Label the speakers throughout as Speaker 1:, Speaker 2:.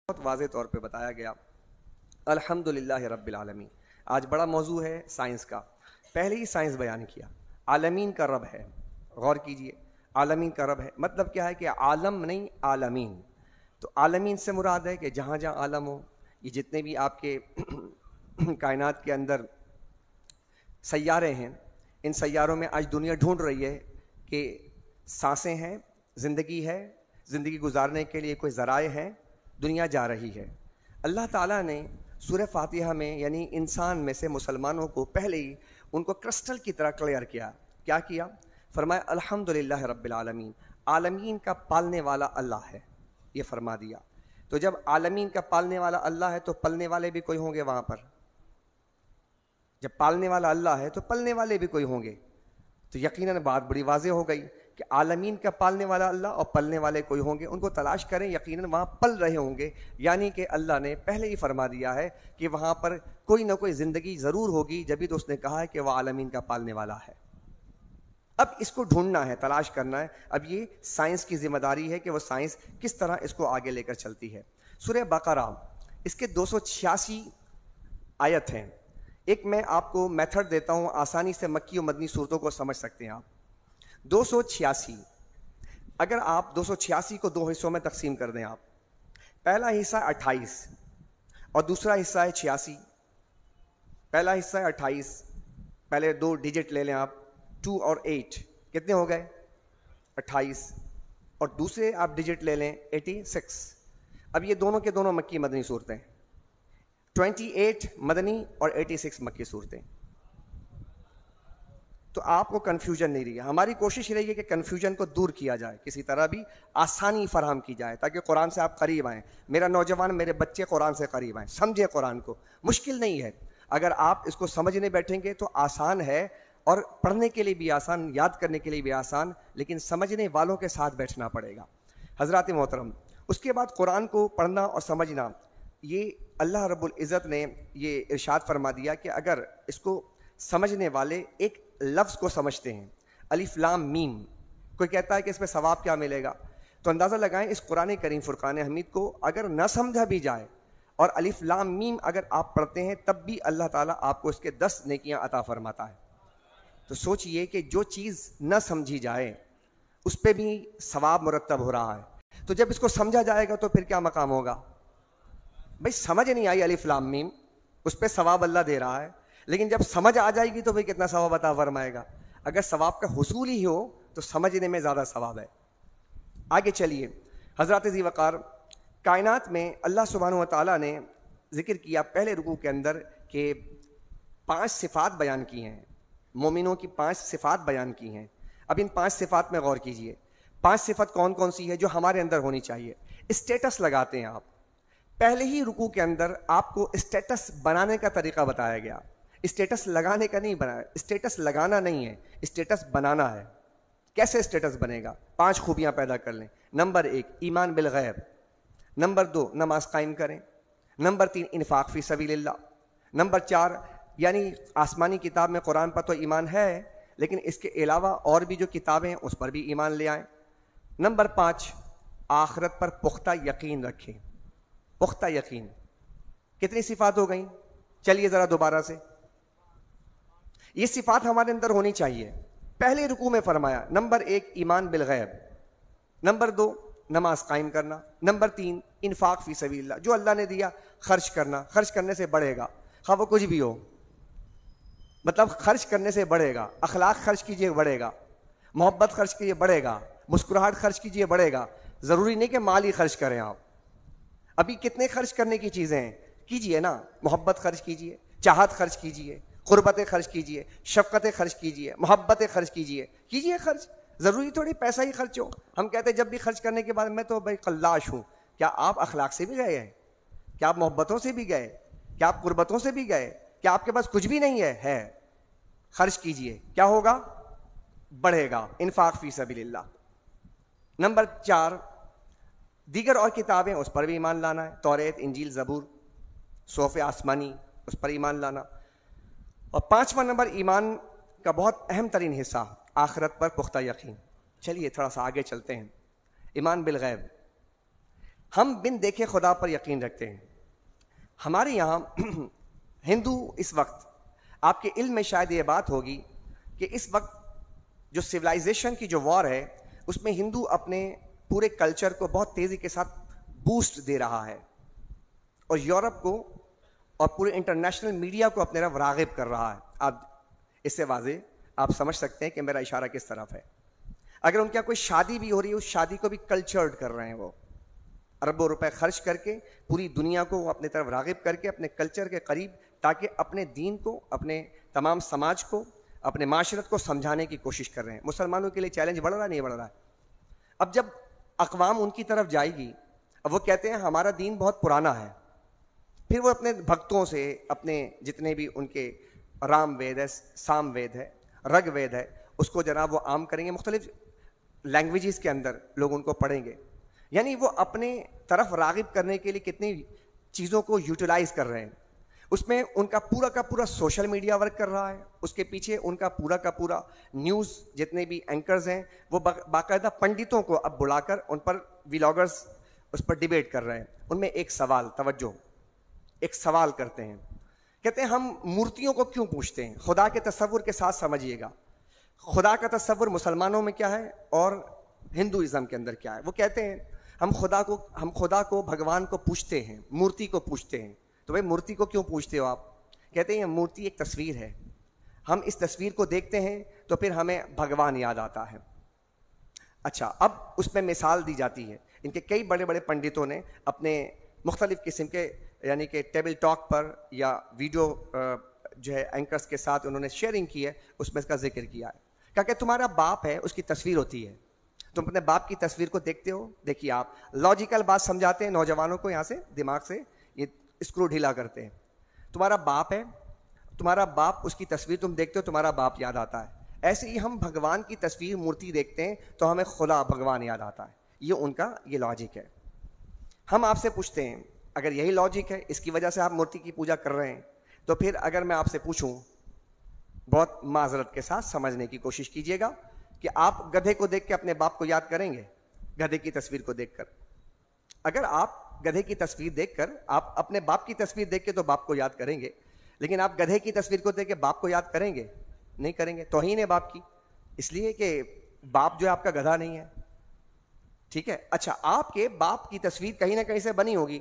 Speaker 1: بہت واضح طور پہ بتایا گیا. الحمدللہ رب العالمین. آج بڑا موضوع ہے سائنس کا. پہلے ہی سائنس بیان کیا. عالمین کا رب ہے. غور کیجئے, عالمین کا رب ہے مطلب کیا ہے کہ عالم نہیں عالمین. تو عالمین سے مراد ہے کہ جہاں جہاں عالم ہو, یہ جتنے بھی آپ کے کائنات کے اندر سیارے ہیں, ان سیاروں میں آج دنیا ڈھونڈ رہی ہے کہ سانسیں ہیں, زندگی ہے, زندگی گزارنے کے لیے کوئی ذرائع ہیں, دنیا جا رہی ہے. اللہ تعالیٰ نے سورہ فاتحہ میں یعنی انسان میں سے مسلمانوں کو پہلے ہی ان کو کرسٹل کی طرح کلیئر کیا. کیا کیا؟ فرمایا الحمدللہ رب العالمین, عالمین کا پالنے والا اللہ ہے, یہ فرما دیا. تو جب عالمین کا پالنے والا اللہ ہے تو پلنے والے بھی کوئی ہوں گے وہاں پر. جب پالنے والا اللہ ہے تو پلنے والے بھی کوئی ہوں گے. تو یقیناً بات بڑی واضح ہو گئی کہ عالمین کا پالنے والا اللہ اور پلنے والے کوئی ہوں گے, ان کو تلاش کریں, یقیناً وہاں پل رہے ہوں گے. یعنی کہ اللہ نے پہلے ہی فرما دیا ہے کہ وہاں پر کوئی نہ کوئی زندگی ضرور ہوگی, جبھی تو اس نے کہا ہے کہ وہ عالمین کا پالنے والا ہے. اب اس کو ڈھونڈنا ہے, تلاش کرنا ہے. اب یہ سائنس کی ذمہ داری ہے کہ وہ سائنس کس طرح اس کو آگے لے کر چلتی ہے. سورہ بقرہ اس کے 286 آیت ہیں. ایک میں آپ کو میتھڈ دیتا ہوں, آسانی سے مکی و مدنی صورتوں کو سمجھ سکتے ہیں آپ. 286, اگر آپ 286 کو دو حصوں میں تقسیم کر دیں, آپ پہلا حصہ 28 اور دوسرا حصہ ہے 86. پہلا حصہ ہے 28, پہلے دو ڈیجٹ لے لیں آپ, 2 اور 8 کتنے ہو گئے 28, اور دوسرے آپ ڈیجٹ لے لیں 86. اب یہ دونوں کے دونوں مکی مدنی صورتیں, 28 مدنی اور 86 مکی صورتیں. تو آپ کو کنفیوژن نہیں رہی. ہماری کوشش رہی ہے کہ کنفیوژن کو دور کیا جائے, کسی طرح بھی آسانی فراہم کی جائے تاکہ قرآن سے آپ قریب آئیں. میرا نوجوان, میرے بچے قرآن سے قریب آئیں, سمجھیں قرآن کو. مشکل نہیں ہے, اگر آپ اس کو سمجھنے بیٹھیں گے تو آسان ہے, اور پڑھنے کے لیے بھی آسان, یاد کرنے کے لیے بھی آسان, لیکن سمجھنے والوں کے ساتھ بیٹھنا پڑے گا. حضرات محترم, اس کے بعد قرآن کو پڑھنا اور سمجھنا, یہ اللہ رب العزت نے یہ ارشاد فرما دیا کہ اگر اس کو سمجھنے والے ایک لفظ کو سمجھتے ہیں, الف لام میم, کوئی کہتا ہے کہ اس میں ثواب کیا ملے گا, تو اندازہ لگائیں اس قرآن کریم فرقان حمید کو اگر نہ سمجھا بھی جائے اور الف لام میم اگر آپ پڑھتے ہیں تب بھی اللہ تعالیٰ آپ کو اس کے 10 نیکیاں عطا فرماتا ہے. تو سوچئے کہ جو چیز نہ سمجھی جائے اس پہ بھی ثواب مرتب ہو رہا ہے, تو جب اس کو سمجھا جائے گا تو پھر کیا مقام ہوگا. بھئی سمجھ نہیں آئی الف لام میم, اس پہ ثواب اللہ دے رہا ہے, لیکن جب سمجھ آ جائے گی تو بھئی کتنا ثواب عطا فرمائے گا. اگر ثواب کا حصول ہی ہو تو سمجھنے میں زیادہ ثواب ہے. آگے چلیے. حضرات ذی وقار, کائنات میں اللہ سبحانہ و تعالیٰ نے ذکر کیا پہلے رکوع کے اندر کہ 5 صفات بیان کی ہیں, مومنوں کی 5 صفات بیان کی ہیں. اب ان 5 صفات میں غور کیجئے. 5 صفت کون کون سی ہے جو ہمارے اندر ہونی چاہیے. اسٹیٹس لگاتے ہیں آپ. پہلے ہی رکوع کے اندر آپ کو اسٹیٹس بنانے کا طریقہ بتایا گیا. اسٹیٹس لگانے کا نہیں بنایا, اسٹیٹس لگانا نہیں ہے, اسٹیٹس بنانا ہے. کیسے اسٹیٹس بنے گا؟ 5 خوبیاں پیدا کر لیں. نمبر 1 ایمان بالغیب. نمبر 2 نماز قائم کریں. نمبر 3 انفاق فی سبیل اللہ. نمبر 4 یعنی آسمانی کتاب میں قرآن پر تو ایمان ہے, لیکن اس کے علاوہ اور بھی جو کتابیں ہیں اس پر بھی ایمان لے آئیں. نمبر 5 آخرت پر پختہ یقین رکھیں. پختہ یقین. کتنی صفات ہو گئیں؟ چلیے ذرا دوبارہ سے. یہ صفات ہمارے اندر ہونی چاہیے. پہلے رکوع میں فرمایا نمبر 1 ایمان بالغیب, نمبر 2 نماز قائم کرنا, نمبر 3 انفاق فی سبیل اللہ, جو اللہ نے دیا خرچ کرنا. خرچ کرنے سے بڑھے گا, خواہ وہ کچھ بھی ہو, مطلب خرچ کرنے سے بڑھے گا. اخلاق خرچ کیجئے بڑھے گا, محبت خرچ کیجئے بڑھے گا, مسکراہٹ خرچ کیجئے بڑھے گا. ضروری نہیں کہ مال ہی خرچ کریں آپ. ابھی کتنے خرچ کرنے کی چیزیں ہیں, کیجئے نا. محبت خرچ کیجئے, چاہت خرچ کیجئے, قربتیں خرچ کیجئے, شفقتیں خرچ کیجئے, محبتیں خرچ کیجئے خرچ. ضروری تھوڑی پیسہ ہی خرچ ہو. ہم کہتے ہیں جب بھی خرچ کرنے کے بعد میں تو بھائی قلاش ہوں. کیا آپ اخلاق سے بھی گئے ہیں؟ کیا آپ محبتوں سے بھی گئے؟ کیا آپ قربتوں سے بھی گئے؟ کیا آپ کے پاس کچھ بھی نہیں ہے؟ خرچ کیجئے. کیا ہوگا؟ بڑھے گا. انفاق فی سبیل اللہ. نمبر 4 دیگر اور کتابیں, اس پر بھی ایمان لانا ہے. توریت, انجیل, زبور, صحف آسمانی, اس پر ایمان لانا. اور 5واں نمبر ایمان کا بہت اہم ترین حصہ آخرت پر پختہ یقین. چلیے تھوڑا سا آگے چلتے ہیں. ایمان بالغیب. ہم بن دیکھے خدا پر یقین رکھتے ہیں. ہمارے یہاں ہندو اس وقت، آپ کے علم میں شاید یہ بات ہوگی کہ اس وقت جو سویلائزیشن کی جو وار ہے اس میں ہندو اپنے پورے کلچر کو بہت تیزی کے ساتھ بوسٹ دے رہا ہے اور یورپ کو اور پورے انٹرنیشنل میڈیا کو اپنے طرف راغب کر رہا ہے. آپ اس سے واضح آپ سمجھ سکتے ہیں کہ میرا اشارہ کس طرف ہے. اگر ان کے کوئی شادی بھی ہو رہی ہے اس شادی کو بھی کلچرڈ کر رہے ہیں، وہ اربوں روپے خرچ کر کے پوری دنیا کو وہ اپنے طرف راغب کر کے اپنے کلچر کے قریب، تاکہ اپنے دین کو، اپنے تمام سماج کو، اپنے معاشرت کو سمجھانے کی کوشش کر رہے ہیں. مسلمانوں کے لیے چیلنج بڑھ رہا نہیں بڑھ رہا ہے؟ اب جب اقوام ان کی طرف جائے گی، اب وہ کہتے ہیں ہمارا دین بہت پرانا ہے، پھر وہ اپنے بھکتوں سے، اپنے جتنے بھی ان کے رام وید ہے، سام وید ہے، رگ وید ہے، اس کو جناب وہ عام کریں گے، مختلف لینگویجز کے اندر لوگ ان کو پڑھیں گے. یعنی وہ اپنے طرف راغب کرنے کے لیے کتنی چیزوں کو یوٹیلائز کر رہے ہیں. اس میں ان کا پورا سوشل میڈیا ورک کر رہا ہے، اس کے پیچھے ان کا پورا نیوز، جتنے بھی اینکرز ہیں وہ باقاعدہ پنڈتوں کو اب بلا کر ان پر ویلاگرز اس پر ڈیبیٹ کر رہے ہیں. ان میں ایک سوال، توجہ، ایک سوال کرتے ہیں، کہتے ہیں ہم مورتیوں کو کیوں پوچھتے ہیں؟ خدا کے تصور کے ساتھ سمجھیے گا، خدا کا تصور مسلمانوں میں کیا ہے اور ہندوازم کے اندر کیا ہے. وہ کہتے ہیں ہم خدا کو بھگوان کو پوچھتے ہیں، مورتی کو پوچھتے ہیں. تو بھائی مورتی کو کیوں پوچھتے ہو آپ؟ کہتے ہیں یہ مورتی ایک تصویر ہے، ہم اس تصویر کو دیکھتے ہیں تو پھر ہمیں بھگوان یاد آتا ہے. اچھا، اب اس میں مثال دی جاتی ہے. ان کے کئی بڑے بڑے پنڈتوں نے اپنے مختلف قسم کے، یعنی کہ ٹیبل ٹاک پر یا ویڈیو جو ہے اینکرز کے ساتھ انہوں نے شیئرنگ کی ہے، اس میں اس کا ذکر کیا ہے. کہا کہ تمہارا باپ ہے، اس کی تصویر ہوتی ہے، تم اپنے باپ کی تصویر کو دیکھتے ہو. دیکھیے آپ لاجیکل بات سمجھاتے ہیں نوجوانوں کو، یہاں سے دماغ سے یہ اسکرو ڈھیلا کرتے ہیں. تمہارا باپ ہے، تمہارا باپ، اس کی تصویر تم دیکھتے ہو، تمہارا باپ یاد آتا ہے. ایسے ہی ہم بھگوان کی تصویر، مورتی دیکھتے ہیں تو ہمیں خدا بھگوان یاد آتا ہے. یہ ان کا یہ لاجک ہے. ہم آپ سے پوچھتے ہیں اگر یہی لاجک ہے، اس کی وجہ سے آپ مورتی کی پوجا کر رہے ہیں، تو پھر اگر میں آپ سے پوچھوں، بہت معذرت کے ساتھ سمجھنے کی کوشش کیجیے گا، کہ آپ گدھے کو دیکھ کے اپنے باپ کو یاد کریں گے؟ گدھے کی تصویر کو دیکھ کر؟ اگر آپ گدھے کی تصویر دیکھ کر، آپ اپنے باپ کی تصویر دیکھ کے تو باپ کو یاد کریں گے، لیکن آپ گدھے کی تصویر کو دیکھ کے باپ کو یاد کریں گے؟ نہیں کریں گے. توہین ہے باپ کی، اس لیے کہ باپ جو ہے آپ کا گدھا نہیں ہے. ٹھیک ہے. اچھا، آپ کے باپ کی تصویر کہیں نہ کہیں سے بنی ہوگی،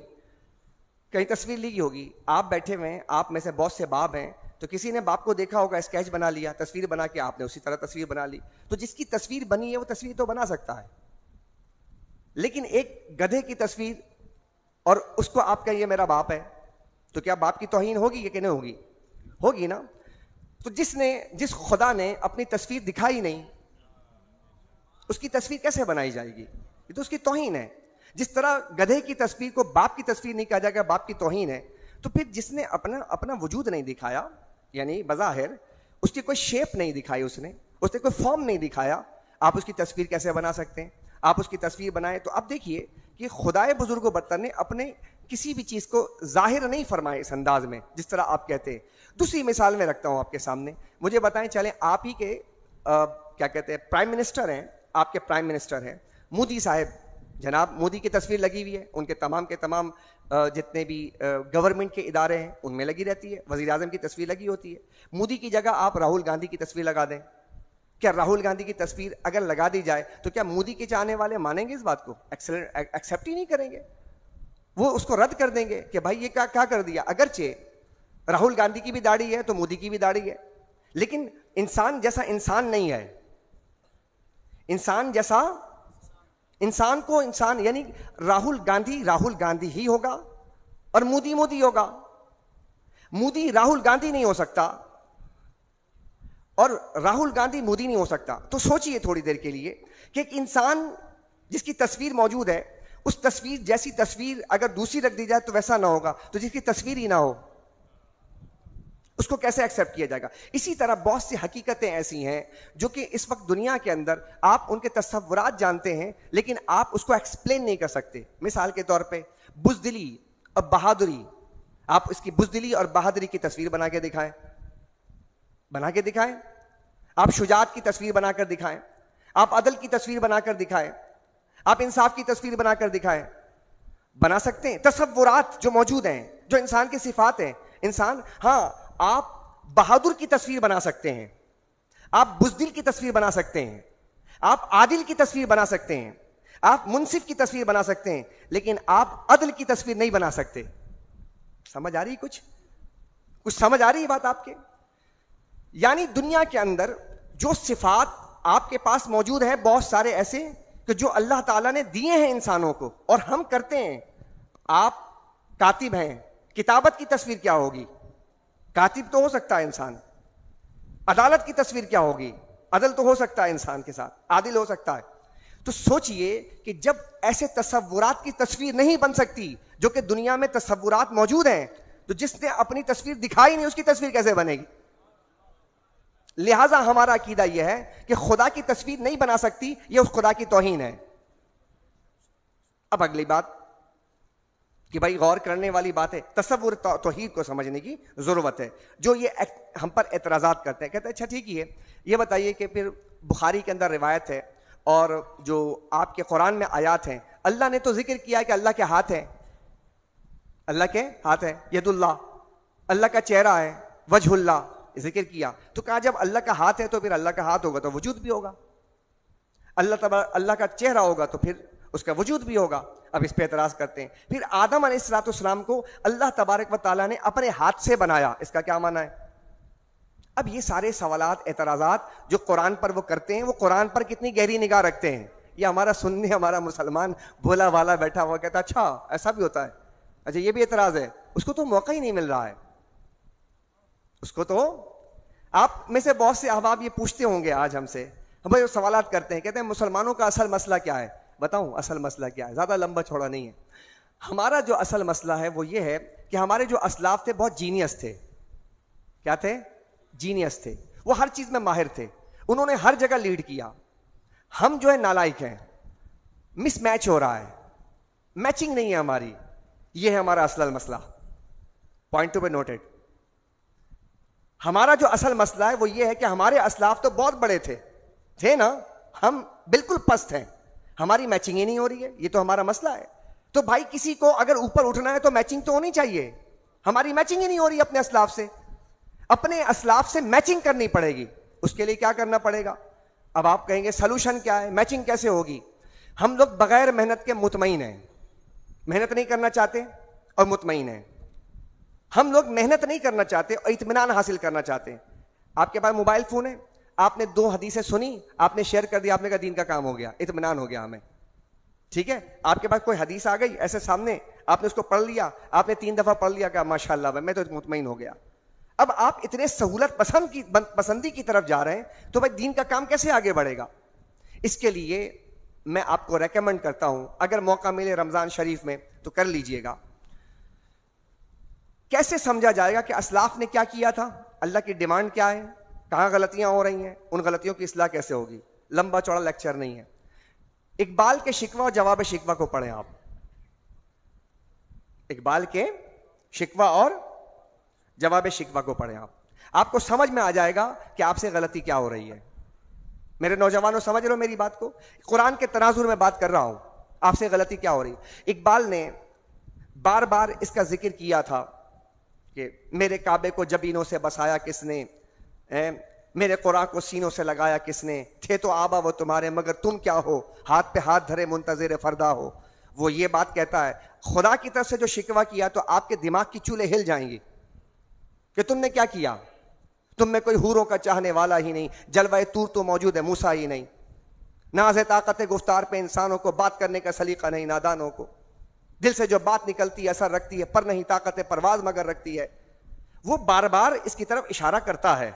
Speaker 1: کہیں تصویر لی ہوگی. آپ بیٹھے ہوئے ہیں، آپ میں سے بہت سے باپ ہیں، تو کسی نے باپ کو دیکھا ہوگا، اسکیچ بنا لیا، تصویر بنا کے آپ نے اسی طرح تصویر بنا لی. تو جس کی تصویر بنی ہے وہ تصویر تو بنا سکتا ہے، لیکن ایک گدھے کی تصویر اور اس کو آپ کہیں یہ میرا باپ ہے، تو کیا باپ کی توہین ہوگی کہ نہیں ہوگی؟ ہوگی نا. تو جس خدا نے اپنی تصویر دکھائی نہیں، اس کی تصویر کیسے بنائی جائے گی؟ یہ تو اس کی توہین ہے. جس طرح گدھے کی تصویر کو باپ کی تصویر نہیں کہا جائے گا، باپ کی توہین ہے، تو پھر جس نے اپنا وجود نہیں دکھایا، یعنی بظاہر اس کی کوئی شیپ نہیں دکھائی، اس نے کوئی فارم نہیں دکھایا، آپ اس کی تصویر کیسے بنا سکتے ہیں؟ آپ اس کی تصویر بنائیں تو اب دیکھیے کہ خدائے بزرگ و برتر نے اپنے کسی بھی چیز کو ظاہر نہیں فرمائے اس انداز میں جس طرح آپ کہتے ہیں. دوسری مثال میں رکھتا ہوں آپ کے سامنے. مجھے بتائیں، چلیں آپ ہی کے کیا کہتے ہیں پرائم منسٹر ہیں، آپ کے پرائم منسٹر ہیں مودی صاحب. جناب مودی کی تصویر لگی ہوئی ہے، ان کے تمام جتنے بھی گورنمنٹ کے ادارے ہیں ان میں لگی رہتی ہے. وزیر اعظم کی تصویر لگی ہوتی ہے. مودی کی جگہ آپ راہل گاندھی کی تصویر لگا دیں، کیا راہل گاندھی کی تصویر اگر لگا دی جائے تو کیا مودی کے چاہنے والے مانیں گے اس بات کو؟ ایکسیپٹ ہی نہیں کریں گے، وہ اس کو رد کر دیں گے کہ بھائی یہ کیا کر دیا. اگرچہ راہل گاندھی کی بھی داڑھی ہے تو مودی کی بھی داڑھی ہے، لیکن انسان جیسا انسان نہیں ہے. انسان جیسا انسان کو انسان، یعنی راہل گاندھی ہی ہوگا اور مودی ہوگا. مودی راہل گاندھی نہیں ہو سکتا اور راہل گاندھی مودی نہیں ہو سکتا. تو سوچئے تھوڑی دیر کے لیے کہ ایک انسان جس کی تصویر موجود ہے، اس تصویر جیسی تصویر اگر دوسری رکھ دی جائے تو ویسا نہ ہوگا، تو جس کی تصویر ہی نہ ہو اس کو کیسے ایکسیپٹ کیا جائے گا؟ اسی طرح بہت سی حقیقتیں ایسی ہیں جو کہ اس وقت دنیا کے اندر آپ ان کے تصورات جانتے ہیں لیکن آپ اس کو ایکسپلین نہیں کر سکتے. مثال کے طور پہ بزدلی اور بہادری، آپ اس کی بزدلی اور بہادری کی تصویر بنا کے دکھائیں. آپ شجاعت کی تصویر بنا کر دکھائیں، آپ عدل کی تصویر بنا کر دکھائیں، آپ انصاف کی تصویر بنا کر دکھائیں. بنا سکتے ہیں. تصورات جو موجود ہیں, جو انسان کی صفات ہیں. انسان, ہاں آپ بہادر کی تصویر بنا سکتے ہیں, آپ بزدل کی تصویر بنا سکتے ہیں, آپ عادل کی تصویر بنا سکتے ہیں, آپ منصف کی تصویر بنا سکتے ہیں, لیکن آپ عدل کی تصویر نہیں بنا سکتے. سمجھ آ رہی کچھ سمجھ آ رہی ہے بات آپ کے؟ یعنی دنیا کے اندر جو صفات آپ کے پاس موجود ہیں بہت سارے ایسے کہ جو اللہ تعالیٰ نے دیے ہیں انسانوں کو اور ہم کرتے ہیں. آپ کاتب ہیں, کتابت کی تصویر کیا ہوگی؟ کاتب تو ہو سکتا ہے انسان. عدالت کی تصویر کیا ہوگی؟ عدل تو ہو سکتا ہے انسان کے ساتھ, عادل ہو سکتا ہے. تو سوچئے کہ جب ایسے تصورات کی تصویر نہیں بن سکتی جو کہ دنیا میں تصورات موجود ہیں, تو جس نے اپنی تصویر دکھائی نہیں اس کی تصویر کیسے بنے گی؟ لہذا ہمارا عقیدہ یہ ہے کہ خدا کی تصویر نہیں بنا سکتی, یہ اس خدا کی توہین ہے. اب اگلی بات کہ بھائی غور کرنے والی بات ہے, تصور توحید کو سمجھنے کی ضرورت ہے. جو یہ ہم پر اعتراضات کرتے ہیں, کہتے ہیں اچھا ٹھیک ہے, یہ بتائیے کہ پھر بخاری کے اندر روایت ہے اور جو آپ کے قرآن میں آیات ہیں, اللہ نے تو ذکر کیا کہ اللہ کے ہاتھ ہیں, اللہ کے ہاتھ ہے, ید اللہ, اللہ کا چہرہ ہے, وجہ اللہ ذکر کیا. تو کہا جب اللہ کا ہاتھ ہے تو پھر اللہ کا ہاتھ ہوگا تو وجود بھی ہوگا, اللہ کا چہرہ ہوگا تو پھر اس کا وجود بھی ہوگا. اب اس پہ اعتراض کرتے ہیں. پھر آدم علیہ السلام کو اللہ تبارک و تعالیٰ نے اپنے ہاتھ سے بنایا, اس کا کیا معنی ہے؟ اب یہ سارے سوالات, اعتراضات جو قرآن پر وہ کرتے ہیں, وہ قرآن پر کتنی گہری نگاہ رکھتے ہیں. یہ ہمارا سننے, ہمارا مسلمان بھولا والا بیٹھا ہوا کہتا اچھا ایسا بھی ہوتا ہے, اچھا یہ بھی اعتراض ہے. اس کو تو موقع ہی نہیں مل رہا ہے. اس کو تو آپ میں سے بہت سے احباب یہ پوچھتے ہوں گے آج ہم سے, ہم بھائی سوالات کرتے ہیں, کہتے ہیں مسلمانوں کا اصل مسئلہ کیا ہے؟ بتاؤں اصل مسئلہ کیا ہے؟ زیادہ لمبا چھوڑا نہیں ہے. ہمارا جو اصل مسئلہ ہے وہ یہ ہے کہ ہمارے جو اسلاف تھے بہت جینیس تھے. کیا تھے؟ جینیس تھے. وہ ہر چیز میں ماہر تھے, انہوں نے ہر جگہ لیڈ کیا. ہم جو ہے نالائق ہیں, مس میچ ہو رہا ہے, میچنگ نہیں ہے ہماری. یہ ہے ہمارا اصل مسئلہ. Point to be noted. ہمارا جو اصل مسئلہ ہے وہ یہ ہے کہ ہمارے اسلاف تو بہت بڑے تھے نا, ہم بالکل پست ہیں, ہماری میچنگ ہی نہیں ہو رہی ہے. یہ تو ہمارا مسئلہ ہے. تو بھائی کسی کو اگر اوپر اٹھنا ہے تو میچنگ تو ہونی چاہیے. ہماری میچنگ ہی نہیں ہو رہی اپنے اسلاف سے. اپنے اسلاف سے میچنگ کرنی پڑے گی. اس کے لیے کیا کرنا پڑے گا؟ اب آپ کہیں گے سلوشن کیا ہے, میچنگ کیسے ہوگی؟ ہم لوگ بغیر محنت کے مطمئن ہیں, محنت نہیں کرنا چاہتے اور مطمئن ہیں. ہم لوگ محنت نہیں کرنا چاہتے اور اطمینان حاصل کرنا چاہتے ہیں. آپ کے پاس موبائل فون ہے, آپ نے 2 حدیثیں سنی, آپ نے شیئر کر دیا, آپ نے کہا دین کا کام ہو گیا, اطمینان ہو گیا ہمیں. ٹھیک ہے, آپ کے پاس کوئی حدیث آ گئی ایسے سامنے, آپ نے اس کو پڑھ لیا, آپ نے 3 دفعہ پڑھ لیا, کہا ماشاء اللہ میں تو مطمئن ہو گیا. اب آپ اتنے سہولت پسندی کی طرف جا رہے ہیں تو بھائی دین کا کام کیسے آگے بڑھے گا؟ اس کے لیے میں آپ کو ریکمینڈ کرتا ہوں, اگر موقع ملے رمضان شریف میں تو کر لیجئے گا. کیسے سمجھا جائے گا کہ اسلاف نے کیا کیا تھا, اللہ کی ڈیمانڈ کیا ہے, کہاں غلطیاں ہو رہی ہیں, ان غلطیوں کی اصلاح کیسے ہوگی. لمبا چوڑا لیکچر نہیں ہے. اقبال کے شکوہ اور جواب شکوہ کو پڑھیں آپ. اقبال کے شکوہ اور جواب شکوہ کو پڑھیں آپ کو سمجھ میں آ جائے گا کہ آپ سے غلطی کیا ہو رہی ہے. میرے نوجوانوں سمجھ رہے ہو میری بات کو؟ قرآن کے تناظر میں بات کر رہا ہوں, آپ سے غلطی کیا ہو رہی. اقبال نے بار بار اس کا ذکر کیا تھا کہ میرے کعبے کو جبینوں سے بسایا کس نے, میرے قرآن کو سینوں سے لگایا کس نے, تھے تو آبا وہ تمہارے مگر تم کیا ہو, ہاتھ پہ ہاتھ دھرے منتظر فردا ہو. وہ یہ بات کہتا ہے خدا کی طرف سے جو شکوہ کیا تو آپ کے دماغ کی چولے ہل جائیں گی کہ تم نے کیا کیا. تم میں کوئی حوروں کا چاہنے والا ہی نہیں, جلوہ طور تو موجود ہے موسیٰ ہی نہیں, ناز طاقت گفتار پہ انسانوں کو بات کرنے کا سلیقہ نہیں نادانوں کو, دل سے جو بات نکلتی ہے اثر رکھتی ہے, پر نہیں طاقت پرواز مگر رکھتی ہے. وہ بار بار اس کی طرف اشارہ کرتا ہے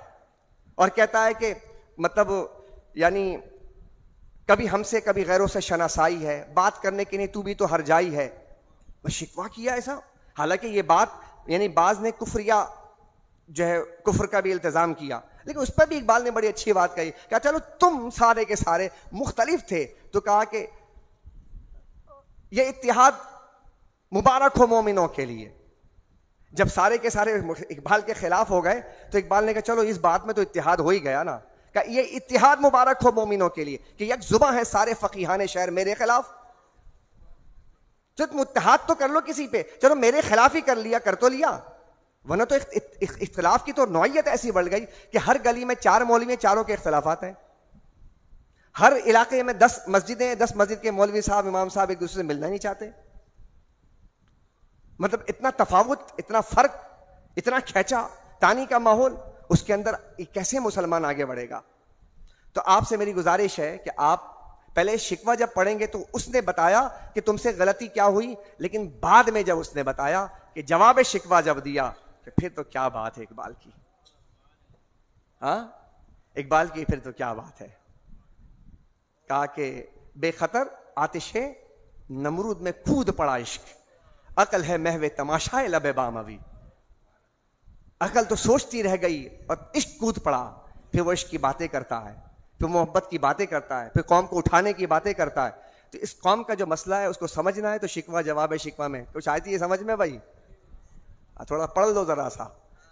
Speaker 1: اور کہتا ہے کہ مطلب یعنی کبھی ہم سے کبھی غیروں سے شناسائی ہے, بات کرنے کے لیے تو بھی تو ہر جائی ہے. شکوہ کیا ایسا, حالانکہ یہ بات یعنی بعض نے کفریا جو ہے کفر کا بھی التزام کیا, لیکن اس پر بھی اقبال نے بڑی اچھی بات کہی. کہا چلو تم سارے کے سارے مختلف تھے تو کہا کہ یہ اتحاد مبارک ہو مومنوں کے لیے. جب سارے کے سارے اقبال کے خلاف ہو گئے تو اقبال نے کہا چلو اس بات میں تو اتحاد ہو ہی گیا نا, کہ یہ اتحاد مبارک ہو مومنوں کے لیے کہ یک زباں ہے سارے فقیہان شہر میرے خلاف. تو تم اتحاد تو کر لو کسی پہ، چلو میرے خلاف ہی کر لیا، کر تو لیا، ورنہ تو اختلاف کی تو نوعیت ایسی بڑھ گئی کہ ہر گلی میں 4 مولوی ہیں، چاروں کے اختلافات ہیں، ہر علاقے میں 10 مسجدیں ہیں، 10 مسجد کے مولوی صاحب امام صاحب ایک دوسرے سے ملنا نہیں چاہتے. مطلب اتنا تفاوت، اتنا فرق، اتنا کھینچا تانی کا ماحول، اس کے اندر کیسے مسلمان آگے بڑھے گا؟ تو آپ سے میری گزارش ہے کہ آپ پہلے شکوہ جب پڑھیں گے تو اس نے بتایا کہ تم سے غلطی کیا ہوئی، لیکن بعد میں جب اس نے بتایا کہ جواب شکوہ جب دیا کہ پھر تو کیا بات ہے اقبال کی، ہاں اقبال کی پھر تو کیا بات ہے. کہا کہ بے خطر آتش نمرود میں کود پڑا عشق، عقل ہے محو تماشائے لب باموی. عقل تو سوچتی رہ گئی اور عشق کود پڑا. پھر وہ عشق کی باتیں کرتا ہے، پھر محبت کی باتیں کرتا ہے، پھر قوم کو اٹھانے کی باتیں کرتا ہے. تو اس قوم کا جو مسئلہ ہے اس کو سمجھنا ہے تو شکوہ جواب شکوہ میں کچھ آتی ہے سمجھ میں بھائی؟ تھوڑا پڑھ لو، ذرا سا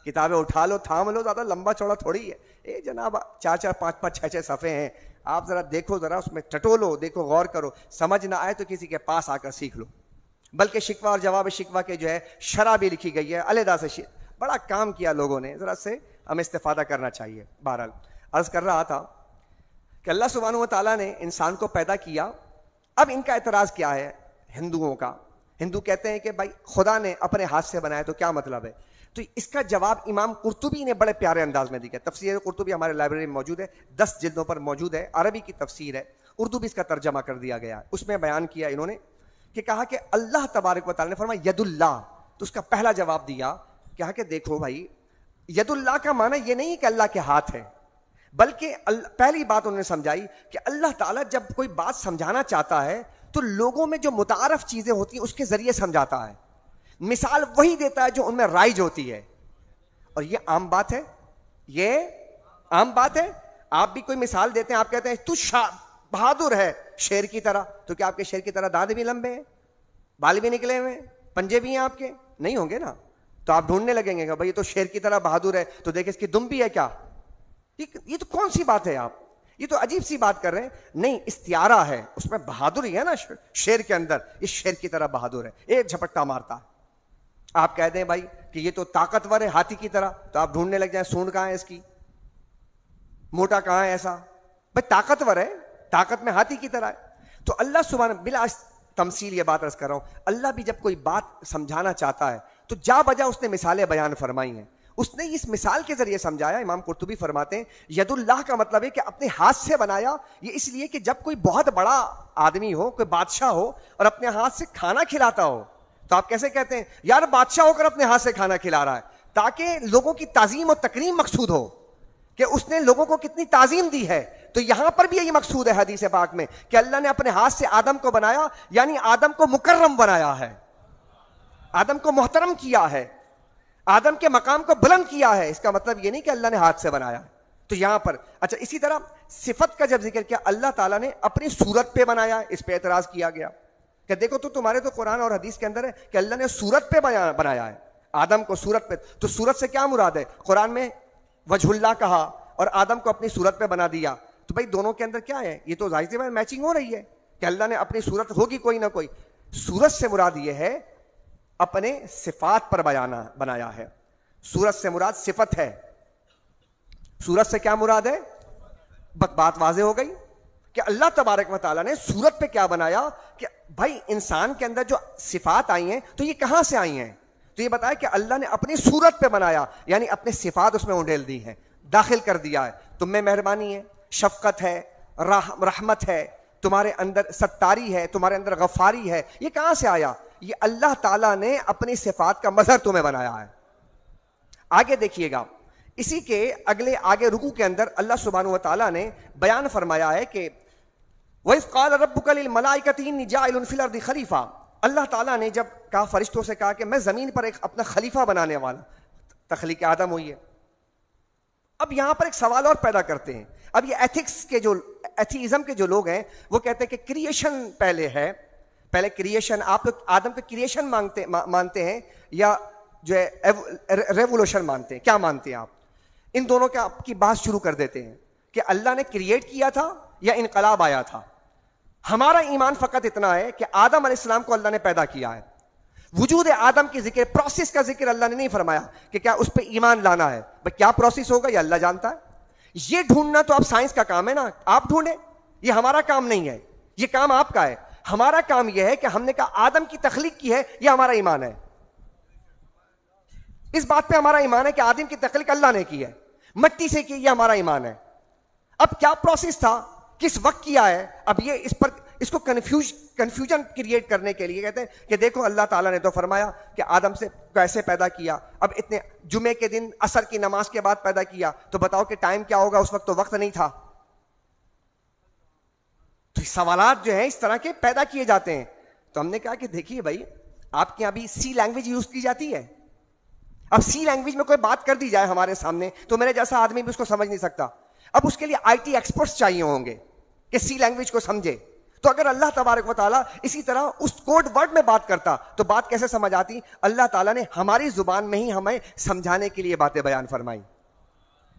Speaker 1: کتابیں اٹھا لو، تھام لو، زیادہ لمبا چوڑا تھوڑی ہے. اے جناب 4 5 6 صفحے ہیں، آپ ذرا دیکھو، ذرا اس میں ٹٹولو، دیکھو، غور کرو. سمجھ نہ آئے تو کسی کے پاس آ کر سیکھ لو. بلکہ شکوہ اور جواب شکوہ کے جو ہے شرح بھی لکھی گئی ہے علیحدہ سے. بڑا کام کیا لوگوں نے، ذرا سے ہمیں استفادہ کرنا چاہیے. بہرحال عرض کر رہا تھا کہ اللہ سبحانہ و تعالیٰ نے انسان کو پیدا کیا. اب ان کا اعتراض کیا ہے ہندوؤں کا؟ ہندو کہتے ہیں کہ بھائی خدا نے اپنے ہاتھ سے بنایا تو کیا مطلب ہے؟ تو اس کا جواب امام قرطبی نے بڑے پیارے انداز میں دیا. تفسیر قرطبی ہمارے لائبریری میں موجود ہے، 10 جلدوں پر موجود ہے، عربی کی تفسیر ہے، اردو بھی اس کا ترجمہ کر دیا گیا ہے. اس میں بیان کیا انہوں نے کہ کہا کہ اللہ تبارک و تعالیٰ نے فرمایا ید اللہ، تو اس کا پہلا جواب دیا کہا کہ دیکھو بھائی، ید اللہ کا معنی یہ نہیں کہ اللہ کے ہاتھ ہے، بلکہ پہلی بات انہوں نے سمجھائی کہ اللہ تعالیٰ جب کوئی بات سمجھانا چاہتا ہے تو لوگوں میں جو متعارف چیزیں ہوتی ہیں اس کے ذریعے سمجھاتا ہے. مثال وہی دیتا ہے جو ان میں رائج ہوتی ہے، اور یہ عام بات ہے، یہ عام بات ہے. آپ بھی کوئی مثال دیتے ہیں، آپ کہتے ہیں تو بہادر ہے شیر کی طرح، تو کیا آپ کے شیر کی طرح دانت بھی لمبے ہیں، بال بھی نکلے ہوئے ہیں، پنجے بھی ہیں؟ آپ کے نہیں ہوں گے نا. تو آپ ڈھونڈنے لگیں گے کہ بھائی یہ تو شیر کی طرح بہادر ہے، تو دیکھیں اس کی دم بھی ہے کیا؟ یہ تو کون سی بات ہے؟ آپ یہ تو عجیب سی بات کر رہے ہیں. نہیں، استعارہ ہے، اس میں بہادر ہی ہے نا شیر کے اندر. اس شیر کی طرح بہادر ہے، ایک جھپٹا مارتا ہے. آپ کہہ دیں بھائی کہ یہ تو طاقتور ہے ہاتھی کی طرح، تو آپ ڈھونڈنے لگ جائیں سونڈ کہاں ہے اس کی، موٹا کہاں ہے ایسا. بھائی طاقتور ہے، طاقت میں ہاتھی کی طرح ہے. تو اللہ سبحانہ بلا تمثیل یہ بات عرض کر رہا ہوں، اللہ بھی جب کوئی بات سمجھانا چاہتا ہے تو جا بجا اس نے مثالیں بیان فرمائی ہیں. اس نے اس مثال کے ذریعے سمجھایا. امام قرطبی فرماتے ہیں ید اللہ کا مطلب ہے کہ اپنے ہاتھ سے بنایا. یہ اس لیے کہ جب کوئی بہت بڑا آدمی ہو، کوئی بادشاہ ہو اور اپنے ہاتھ سے کھانا کھلاتا ہو، تو آپ کیسے کہتے ہیں یار بادشاہ ہو کر اپنے ہاتھ سے کھانا کھلا رہا ہے؟ تاکہ لوگوں کی تعظیم اور تکریم مقصود ہو کہ اس نے لوگوں کو کتنی تعظیم دی ہے. تو یہاں پر بھی یہی مقصود ہے حدیث پاک میں کہ اللہ نے اپنے ہاتھ سے آدم کو بنایا، یعنی آدم کو مکرم بنایا ہے، آدم کو محترم کیا ہے، آدم کے مقام کو بلند کیا ہے. اس کا مطلب یہ نہیں کہ اللہ نے ہاتھ سے بنایا. تو یہاں پر اچھا، اسی طرح صفت کا جب ذکر کیا، اللہ تعالیٰ نے اپنی صورت پہ بنایا، اس پہ اعتراض کیا گیا کہ دیکھو تو تمہارے تو قرآن اور حدیث کے اندر ہے کہ اللہ نے صورت پہ بنایا ہے آدم کو، صورت پہ. تو صورت سے کیا مراد ہے؟ قرآن میں وجہ اللہ کہا اور آدم کو اپنی صورت پہ بنا دیا. تو بھائی دونوں کے اندر کیا ہے؟ یہ تو ظاہر سی بات میچنگ ہو رہی ہے کہ اللہ نے اپنی صورت ہوگی کوئی نہ کوئی. صورت سے مراد یہ ہے اپنے صفات پر بنایا ہے. صورت سے مراد صفت ہے. صورت سے کیا مراد ہے؟ بات واضح ہو گئی کہ اللہ تبارک و تعالیٰ نے صورت پہ کیا بنایا کہ بھائی انسان کے اندر جو صفات آئی ہیں تو یہ کہاں سے آئی ہیں؟ تو یہ بتایا کہ اللہ نے اپنی صورت پہ بنایا، یعنی اپنے صفات اس میں انڈیل دی ہیں، داخل کر دیا ہے. تم میں مہربانی ہے، شفقت ہے، رحمت ہے، تمہارے اندر ستاری ہے، تمہارے اندر غفاری ہے. یہ کہاں سے آیا؟ یہ اللہ تعالیٰ نے اپنی صفات کا مظہر تمہیں بنایا ہے. آگے دیکھیے گا، اسی کے آگے رکوع کے اندر اللہ سبحانہ و تعالیٰ نے بیان فرمایا ہے کہ وَإِذْ قَالَ رَبُّكَ لِلْمَلَائِكَةِ إِنِّي جَاعِلٌ فِي الْأَرْضِ خَلِيفَةً. اللہ تعالیٰ نے جب کہا فرشتوں سے کہا کہ میں زمین پر ایک اپنا خلیفہ بنانے والا، تخلیق آدم ہوئی ہے. اب یہاں پر ایک سوال اور پیدا کرتے ہیں. اب یہ ایتھیزم کے جو لوگ ہیں وہ کہتے ہیں کہ کریشن پہلے ہے، پہلے کریشن. آپ لوگ آدم کے کریشن مانتے ہیں یا جو ہے ریولوشن مانتے ہیں؟ کیا مانتے ہیں آپ؟ ان دونوں کی بات شروع کر دیتے ہیں کہ اللہ نے کریٹ کیا تھا یا انقلاب آیا تھا. ہمارا ایمان فقط اتنا ہے کہ آدم علیہ السلام کو اللہ نے پیدا کیا ہے. وجود آدم کی ذکر، پروسیس کا ذکر اللہ نے نہیں فرمایا کہ کیا اس پہ ایمان لانا ہے. بھائی کیا پروسیس ہوگا یہ اللہ جانتا ہے. یہ ڈھونڈنا تو اب سائنس کا کام ہے نا، آپ ڈھونڈیں، یہ ہمارا کام نہیں ہے، یہ کام آپ کا ہے. ہمارا کام یہ ہے کہ ہم نے کہا آدم کی تخلیق کی ہے، یہ ہمارا ایمان ہے. اس بات پہ ہمارا ایمان ہے کہ آدم کی تخلیق اللہ نے کی ہے، مٹی سے کی، یہ ہمارا ایمان ہے. اب کیا پروسیس تھا، کس وقت کیا ہے، اب یہ اس کو کنفیوژن کریٹ کرنے کے لیے کہتے ہیں کہ دیکھو اللہ تعالیٰ نے تو فرمایا کہ آدم سے کیسے پیدا کیا، اب اتنے جمعے کے دن عصر کی نماز کے بعد پیدا کیا، تو بتاؤ کہ ٹائم کیا ہوگا، اس وقت تو وقت نہیں تھا. تو سوالات جو ہیں اس طرح کے پیدا کیے جاتے ہیں. تو ہم نے کہا کہ دیکھیے بھائی، آپ کے یہاں بھی سی لینگویج یوز کی جاتی ہے. اب سی لینگویج میں کوئی بات کر دی جائے ہمارے سامنے تو میرے جیسا آدمی بھی اس کو سمجھ نہیں سکتا. اب اس کے لیے آئی ٹی ایکسپرٹس چاہیے ہوں گے کہ سی لینگویج کو سمجھے. تو اگر اللہ تبارک و تعالیٰ اسی طرح اس کوڈ ورڈ میں بات کرتا تو بات کیسے سمجھ آتی. اللہ تعالیٰ نے ہماری زبان میں ہی ہمیں سمجھانے کے لیے باتیں بیان فرمائی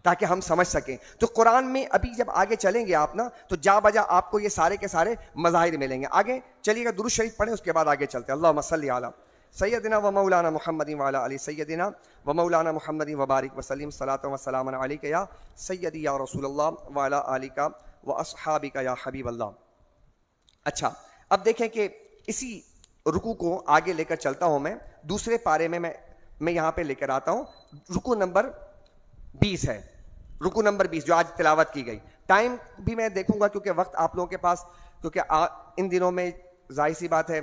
Speaker 1: تاکہ ہم سمجھ سکیں. تو قرآن میں ابھی جب آگے چلیں گے آپ نا تو جا بجا آپ کو یہ سارے کے سارے مظاہر ملیں گے. آگے چلیے گا، درود شریف پڑھیں، اس کے بعد آگے چلتے ہیں. اللہم صلی علی سیدنا و مولانا محمد وعلی علی سیدنا و مولانا محمد وبارک وسلم صلاۃ و سلام علیک یا سیدی یا رسول اللہ وعلی آلک و اصحابک یا حبیب اللہ. اچھا، اب دیکھیں کہ اسی رکوع کو آگے لے کر چلتا ہوں. میں دوسرے پارے میں یہاں پہ لے کر آتا ہوں. رکوع نمبر 20 ہے، رکوع نمبر 20 جو آج تلاوت کی گئی. ٹائم بھی میں دیکھوں گا کیونکہ وقت آپ لوگوں کے پاس، کیونکہ ان دنوں میں ظاہر سی بات ہے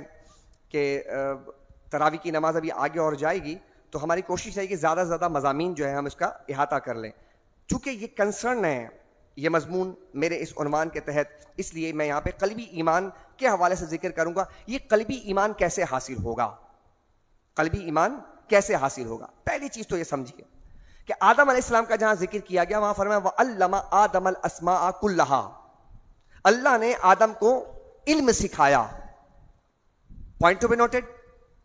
Speaker 1: کہ تراویح کی نماز ابھی آگے اور جائے گی، تو ہماری کوشش ہے کہ زیادہ سے زیادہ مضامین جو ہے ہم اس کا احاطہ کر لیں. چونکہ یہ کنسرن ہے یہ مضمون میرے اس عنوان کے تحت، اس لیے میں یہاں پہ قلبی ایمان کے حوالے سے ذکر کروں گا. یہ قلبی ایمان کیسے حاصل ہوگا، قلبی ایمان کیسے حاصل ہوگا. پہلی چیز تو یہ سمجھیے کہ آدم علیہ السلام کا جہاں ذکر کیا گیا وہاں فرمایا وَعَلَّمَ آدَمَ الْأَسْمَاءَ كُلَّهَا، اللہ نے آدم کو علم سکھایا. Point to be noted.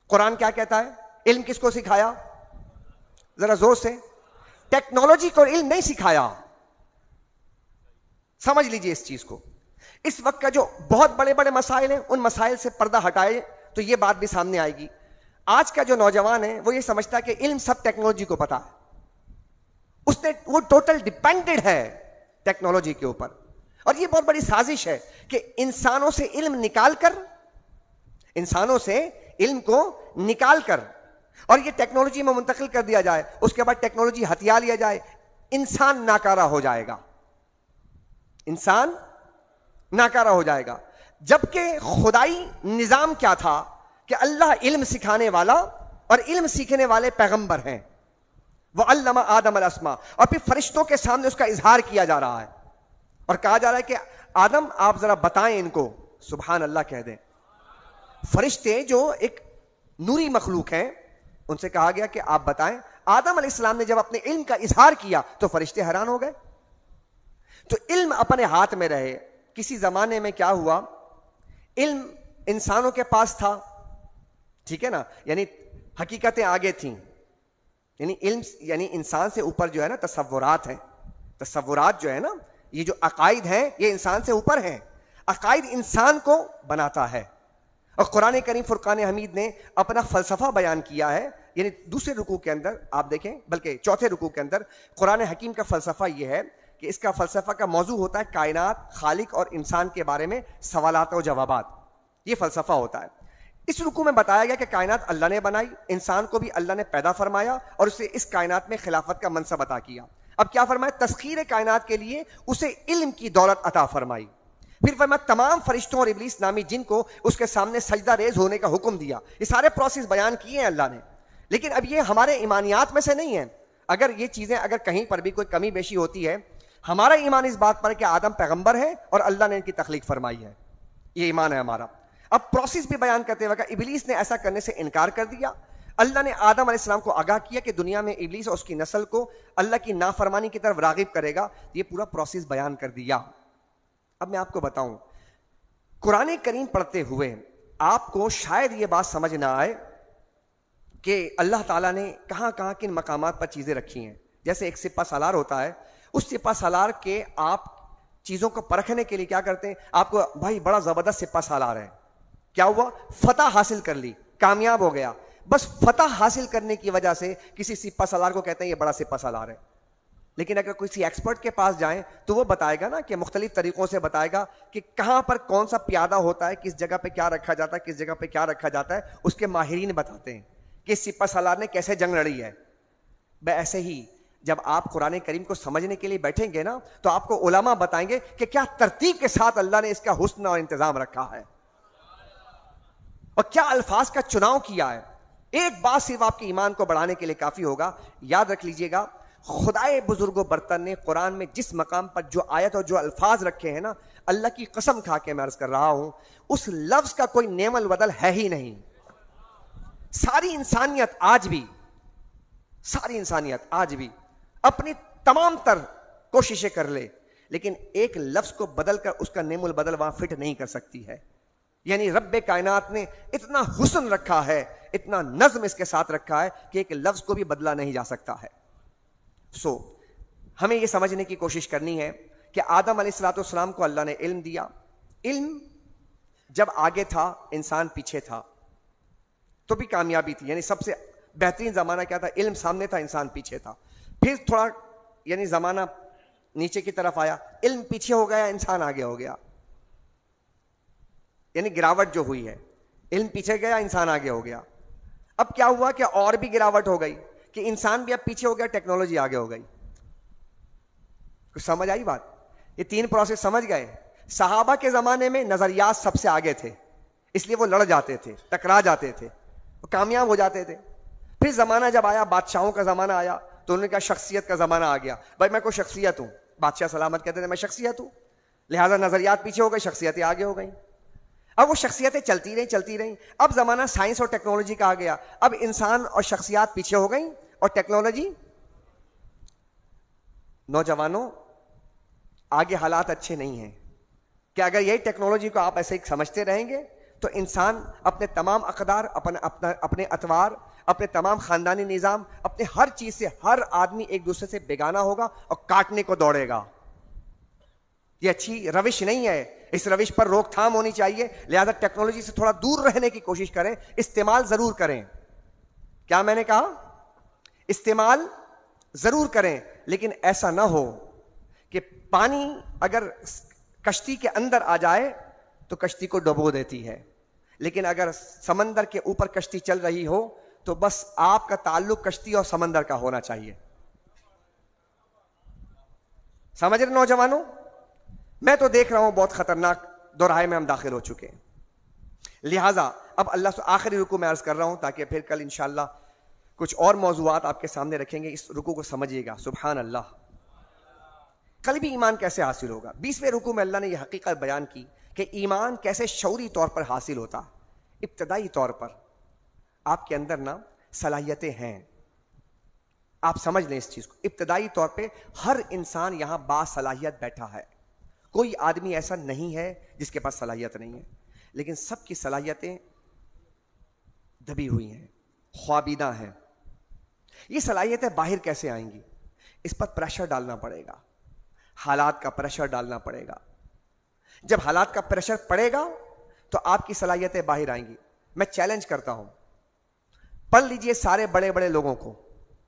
Speaker 1: قرآن کیا کہتا ہے؟ علم کس کو سکھایا؟ ذرا زور سے. ٹیکنالوجی کو علم نہیں سکھایا. سمجھ لیجئے اس چیز کو. اس وقت کا جو بہت بڑے بڑے مسائل ہیں ان مسائل سے پردہ ہٹائے تو یہ بات بھی سامنے آئے گی. آج کا جو نوجوان ہے وہ یہ سمجھتا ہے کہ علم سب ٹیکنالوجی کو پتا ہے، وہ ٹوٹل ڈیپینڈڈ ہے ٹیکنالوجی کے اوپر. اور یہ بہت بڑی سازش ہے کہ انسانوں سے علم نکال کر اور یہ ٹیکنالوجی میں منتقل کر دیا جائے، اس کے بعد ٹیکنالوجی ہتھیا لیا جائے، انسان ناکارہ ہو جائے گا. انسان ناکارہ ہو جائے گا. جبکہ خدائی نظام کیا تھا کہ اللہ علم سکھانے والا اور علم سیکھنے والے پیغمبر ہیں. وَعَلَّمَ آدَمَ الْأَسْمَاءَ، اور پھر فرشتوں کے سامنے اس کا اظہار کیا جا رہا ہے اور کہا جا رہا ہے کہ آدم آپ ذرا بتائیں ان کو. سبحان اللہ کہہ دیں. فرشتے جو ایک نوری مخلوق ہیں ان سے کہا گیا کہ آپ بتائیں. آدم علیہ السلام نے جب اپنے علم کا اظہار کیا تو فرشتے حیران ہو گئے. تو علم اپنے ہاتھ میں رہے. کسی زمانے میں کیا ہوا، علم انسانوں کے پاس تھا، ٹھیک ہے نا، یعنی حقیقتیں آگے تھیں، یعنی علم یعنی انسان سے اوپر جو ہے نا تصورات ہیں. تصورات جو ہے نا، یہ جو عقائد ہیں یہ انسان سے اوپر ہیں. عقائد انسان کو بناتا ہے. اور قرآن کریم فرقان حمید نے اپنا فلسفہ بیان کیا ہے. یعنی دوسرے رکوع کے اندر آپ دیکھیں، بلکہ چوتھے رکوع کے اندر قرآن حکیم کا فلسفہ یہ ہے کہ اس کا فلسفہ کا موضوع ہوتا ہے کائنات، خالق اور انسان کے بارے میں سوالات و جوابات. یہ فلسفہ ہوتا ہے. اس رکوع میں بتایا گیا کہ کائنات اللہ نے بنائی، انسان کو بھی اللہ نے پیدا فرمایا اور اسے اس کائنات میں خلافت کا منصب عطا کیا. اب کیا فرمایا؟ تسخیر کائنات کے لیے اسے علم کی دولت عطا فرمائی. پھر فرمایا تمام فرشتوں اور ابلیس نامی جن کو اس کے سامنے سجدہ ریز ہونے کا حکم دیا. یہ سارے پروسیس بیان کیے ہیں اللہ نے، لیکن اب یہ ہمارے ایمانیات میں سے نہیں ہیں. اگر یہ چیزیں اگر کہیں پر بھی کوئی کمی بیشی ہوتی ہے، ہمارا ایمان اس بات پر ہے کہ آدم پیغمبر ہے اور اللہ نے ان کی تخلیق فرمائی ہے. یہ ایمان ہے ہمارا. اب پروسیس بھی بیان کرتے ہوئے کہ ابلیس نے ایسا کرنے سے انکار کر دیا. اللہ نے آدم علیہ السلام کو آگاہ کیا کہ دنیا میں ابلیس اور اس کی نسل کو اللہ کی نافرمانی کی طرف راغب کرے گا. یہ پورا پروسیس بیان کر دیا. اب میں آپ کو بتاؤں، قرآن کریم پڑھتے ہوئے آپ کو شاید یہ بات سمجھ نہ آئے کہ اللہ تعالیٰ نے کہاں کہاں کن مقامات پر چیزیں رکھی ہیں. جیسے ایک سپہ سالار ہوتا ہے، اس سپہ سالار کے آپ چیزوں کو پرکھنے کے لیے کیا کرتے ہیں, آپ کو بھائی بڑا زبردست سپہ سالار ہے, کیا ہوا, فتح حاصل کر لی, کامیاب ہو گیا, بس فتح حاصل کرنے کی وجہ سے کسی سپہ سالار کو کہتے ہیں یہ بڑا سپہ سالار ہے. لیکن اگر کسی ایکسپرٹ کے پاس جائیں تو وہ بتائے گا نا کہ مختلف طریقوں سے بتائے گا کہ کہاں پر کون سا پیادہ ہوتا ہے, کس جگہ پہ کیا رکھا جاتا ہے, کس جگہ پہ کیا رکھا جاتا ہے, اس کے ماہرین بتاتے ہیں کہ سپہ سالار نے کیسے جنگ لڑی ہے. ایسے ہی جب آپ قرآن کریم کو سمجھنے کے لیے بیٹھیں گے نا تو آپ کو علماء بتائیں گے کہ کیا ترتیب کے ساتھ اللہ نے اس کا حسن اور انتظام رکھا ہے اور کیا الفاظ کا چناؤ کیا ہے. ایک بات صرف آپ کے ایمان کو بڑھانے کے لیے کافی ہوگا, یاد رکھ لیجئے گا, خدائے بزرگ و برتر نے قرآن میں جس مقام پر جو آیت اور جو الفاظ رکھے ہیں نا, اللہ کی قسم کھا کے میں عرض کر رہا ہوں, اس لفظ کا کوئی نعم البدل ہے ہی نہیں. ساری انسانیت آج بھی اپنی تمام تر کوششیں کر لے, لیکن ایک لفظ کو بدل کر اس کا نعم البدل وہاں فٹ نہیں کر سکتی ہے. یعنی رب کائنات نے اتنا حسن رکھا ہے, اتنا نظم اس کے ساتھ رکھا ہے کہ ایک لفظ کو بھی بدلا نہیں جا سکتا ہے. ہمیں یہ سمجھنے کی کوشش کرنی ہے کہ آدم علیہ الصلوۃ والسلام کو اللہ نے علم دیا. علم جب آگے تھا, انسان پیچھے تھا, تو بھی کامیابی تھی. یعنی سب سے بہترین زمانہ کیا تھا, علم سامنے تھا, انسان پیچھے تھا. پھر تھوڑا یعنی زمانہ نیچے کی طرف آیا, علم پیچھے ہو گیا, انسان آگے ہو گیا. یعنی گراوٹ جو ہوئی ہے, علم پیچھے گیا, انسان آگے ہو گیا. اب کیا ہوا کہ اور بھی گراوٹ ہو گئی کہ انسان بھی اب پیچھے ہو گیا, ٹیکنالوجی آگے ہو گئی. کچھ سمجھ آئی بات؟ یہ تین پروسیس سمجھ گئے. صحابہ کے زمانے میں نظریات سب سے آگے تھے, اس لیے وہ لڑ جاتے تھے, ٹکرا جاتے تھے, کامیاب ہو جاتے تھے. پھر زمانہ جب آیا, بادشاہوں کا زمانہ آیا, تو انہوں نے کہا شخصیت کا زمانہ آ گیا. بھائی میں کوئی شخصیت ہوں, بادشاہ سلامت کہتے تھے میں شخصیت ہوں, لہٰذا نظریات پیچھے ہو گئے, شخصیتیں آگے ہو گئیں. اب وہ شخصیتیں چلتی رہیں. اب زمانہ سائنس اور ٹیکنالوجی کا آ گیا. اب انسان اور شخصیات پیچھے ہو گئیں اور ٹیکنالوجی. نوجوانوں, آگے حالات اچھے نہیں ہیں کہ اگر یہی ٹیکنالوجی کو آپ ایسے ہی سمجھتے رہیں گے تو انسان اپنے تمام اقدار, اپنے اطوار, اپنے تمام خاندانی نظام, اپنے ہر چیز سے, ہر آدمی ایک دوسرے سے بیگانہ ہوگا اور کاٹنے کو دوڑے گا. یہ اچھی روش نہیں ہے, اس روش پر روک تھام ہونی چاہیے. لہذا ٹیکنالوجی سے تھوڑا دور رہنے کی کوشش کریں, استعمال ضرور کریں. کیا میں نے کہا؟ استعمال ضرور کریں, لیکن ایسا نہ ہو کہ پانی اگر کشتی کے اندر آ جائے تو کشتی کو ڈبو دیتی ہے, لیکن اگر سمندر کے اوپر کشتی چل رہی ہو تو بس آپ کا تعلق کشتی اور سمندر کا ہونا چاہیے. سمجھ رہے نوجوانوں؟ میں تو دیکھ رہا ہوں بہت خطرناک دوراہے میں ہم داخل ہو چکے ہیں. لہٰذا اب اللہ سے آخری رکوع میں عرض کر رہا ہوں تاکہ پھر کل انشاءاللہ کچھ اور موضوعات آپ کے سامنے رکھیں گے. اس رکوع کو سمجھیے گا. سبحان اللہ. قلبی ایمان کیسے حاصل ہوگا؟ 20ویں رکوع میں اللہ نے یہ حقیقت بیان کی کہ ایمان کیسے شعوری طور پر حاصل ہوتا. ابتدائی طور پر آپ کے اندر نا صلاحیتیں ہیں, آپ سمجھ لیں اس چیز کو. ابتدائی طور پہ ہر انسان یہاں باصلاحیت بیٹھا ہے, کوئی آدمی ایسا نہیں ہے جس کے پاس صلاحیت نہیں ہے, لیکن سب کی صلاحیتیں دبی ہوئی ہیں, خوابیدہ ہیں. یہ صلاحیتیں باہر کیسے آئیں گی؟ اس پر پریشر ڈالنا پڑے گا, حالات کا پریشر ڈالنا پڑے گا. جب حالات کا پریشر پڑے گا تو آپ کی صلاحیتیں باہر آئیں گی. میں چیلنج کرتا ہوں, پڑھ لیجئے سارے بڑے بڑے لوگوں کو,